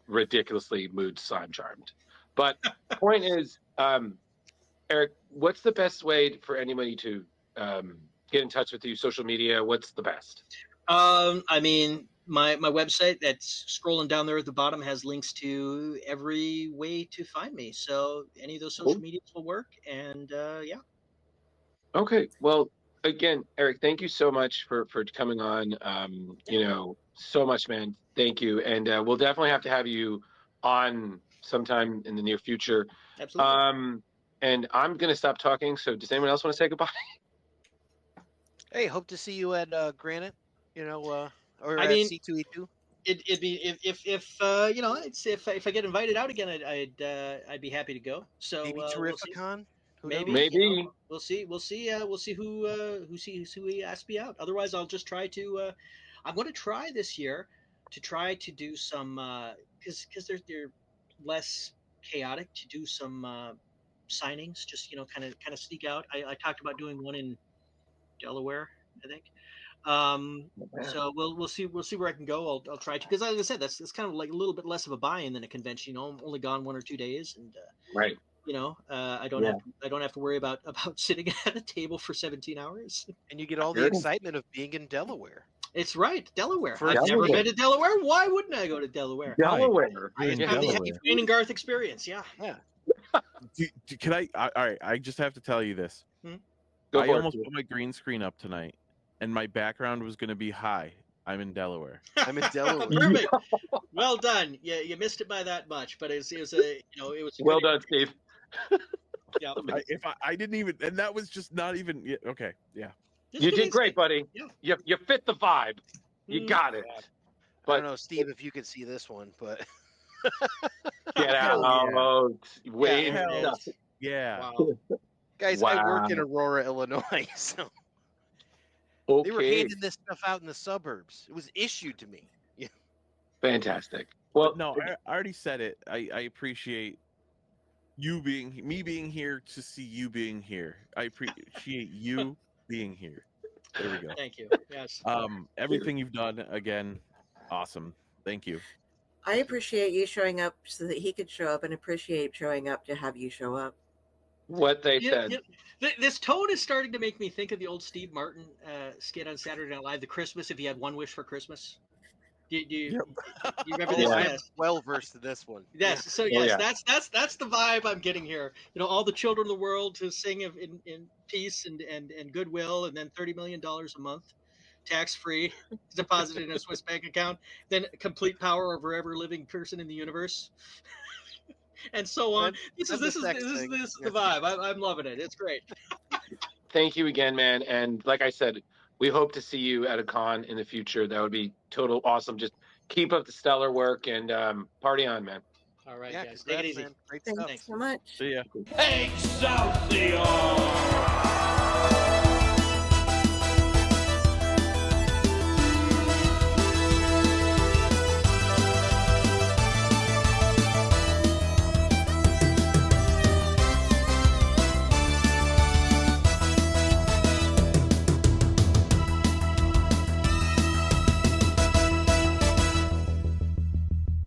ridiculously mood slime charmed. But the point is, Eric, what's the best way for anybody to get in touch with you? Social media, what's the best? I mean, my website that's scrolling down there at the bottom has links to every way to find me. So any of those social medias will work. And yeah. Okay. Well, again, Eric, thank you so much for coming on. So much, man. Thank you. And we'll definitely have to have you on sometime in the near future. Absolutely. And I'm going to stop talking. So does anyone else want to say goodbye? Hey, hope to see you at Granite, or at C2E2. It'd be if I get invited out again, I'd be happy to go. So maybe Terrificon. Maybe we'll see who asks me out. Otherwise, I'll just try to. I'm going to try this year to try to do some because they're less chaotic, to do some signings. Just kind of sneak out. I talked about doing one in Delaware, I think. So we'll see where I can go. I'll try to, because as I said, that's kind of like a little bit less of a buy-in than a convention. I'm only gone 1 or 2 days, and right. I don't have to worry about sitting at a table for 17 hours. And you get all the excitement of being in Delaware. It's right, Delaware. I've never been to Delaware. Why wouldn't I go to Delaware? Delaware. I have the Wayne and Garth experience. Yeah. Can I? All right. I just have to tell you this. I almost put my green screen up tonight, and my background was going to be hi. I'm in Delaware. I'm in Delaware. Perfect. Well done. Yeah, you missed it by that much, but it was well done, Steve. Yeah. I didn't even, and that was just not even. Yeah, okay, yeah. You did great, buddy. Yeah. You fit the vibe. You Mm. got it. I But don't know, Steve, if you could see this one, but get Hell out. Wait. Yeah, there it Hell. is. Yeah. Wow. guys, I work in Wow. Aurora, Illinois, so they were Okay. handing this stuff out in the suburbs. It was issued to me. Yeah. Fantastic. Well, No, I already said it. I appreciate me being here to see you being here. I appreciate you being here. There we go. Thank you. Yes. Everything you've done, again, awesome. Thank you. I appreciate you showing up so that he could show up, and appreciate showing up to have you show up. what they said. This tone is starting to make me think of the old Steve Martin skit on Saturday Night Live, The Christmas If You Had One Wish for Christmas. Do you remember this? Yeah. I'm Yes. well versed in this one. Yes. So Oh, yes, yeah. that's the vibe I'm getting here. You know, all the children of the world to sing in peace and goodwill, and then $30 million a month, tax free, deposited in a Swiss bank account, then complete power over every living person in the universe, and so on. This is the vibe. I'm loving it. It's great. Thank you again, man. And like I said, we hope to see you at a con in the future. That would be total awesome. Just keep up the stellar work and party on, man. All right, Yeah, guys, take it congrats, easy. man. Great Thanks stuff. so much. See ya. Hey, so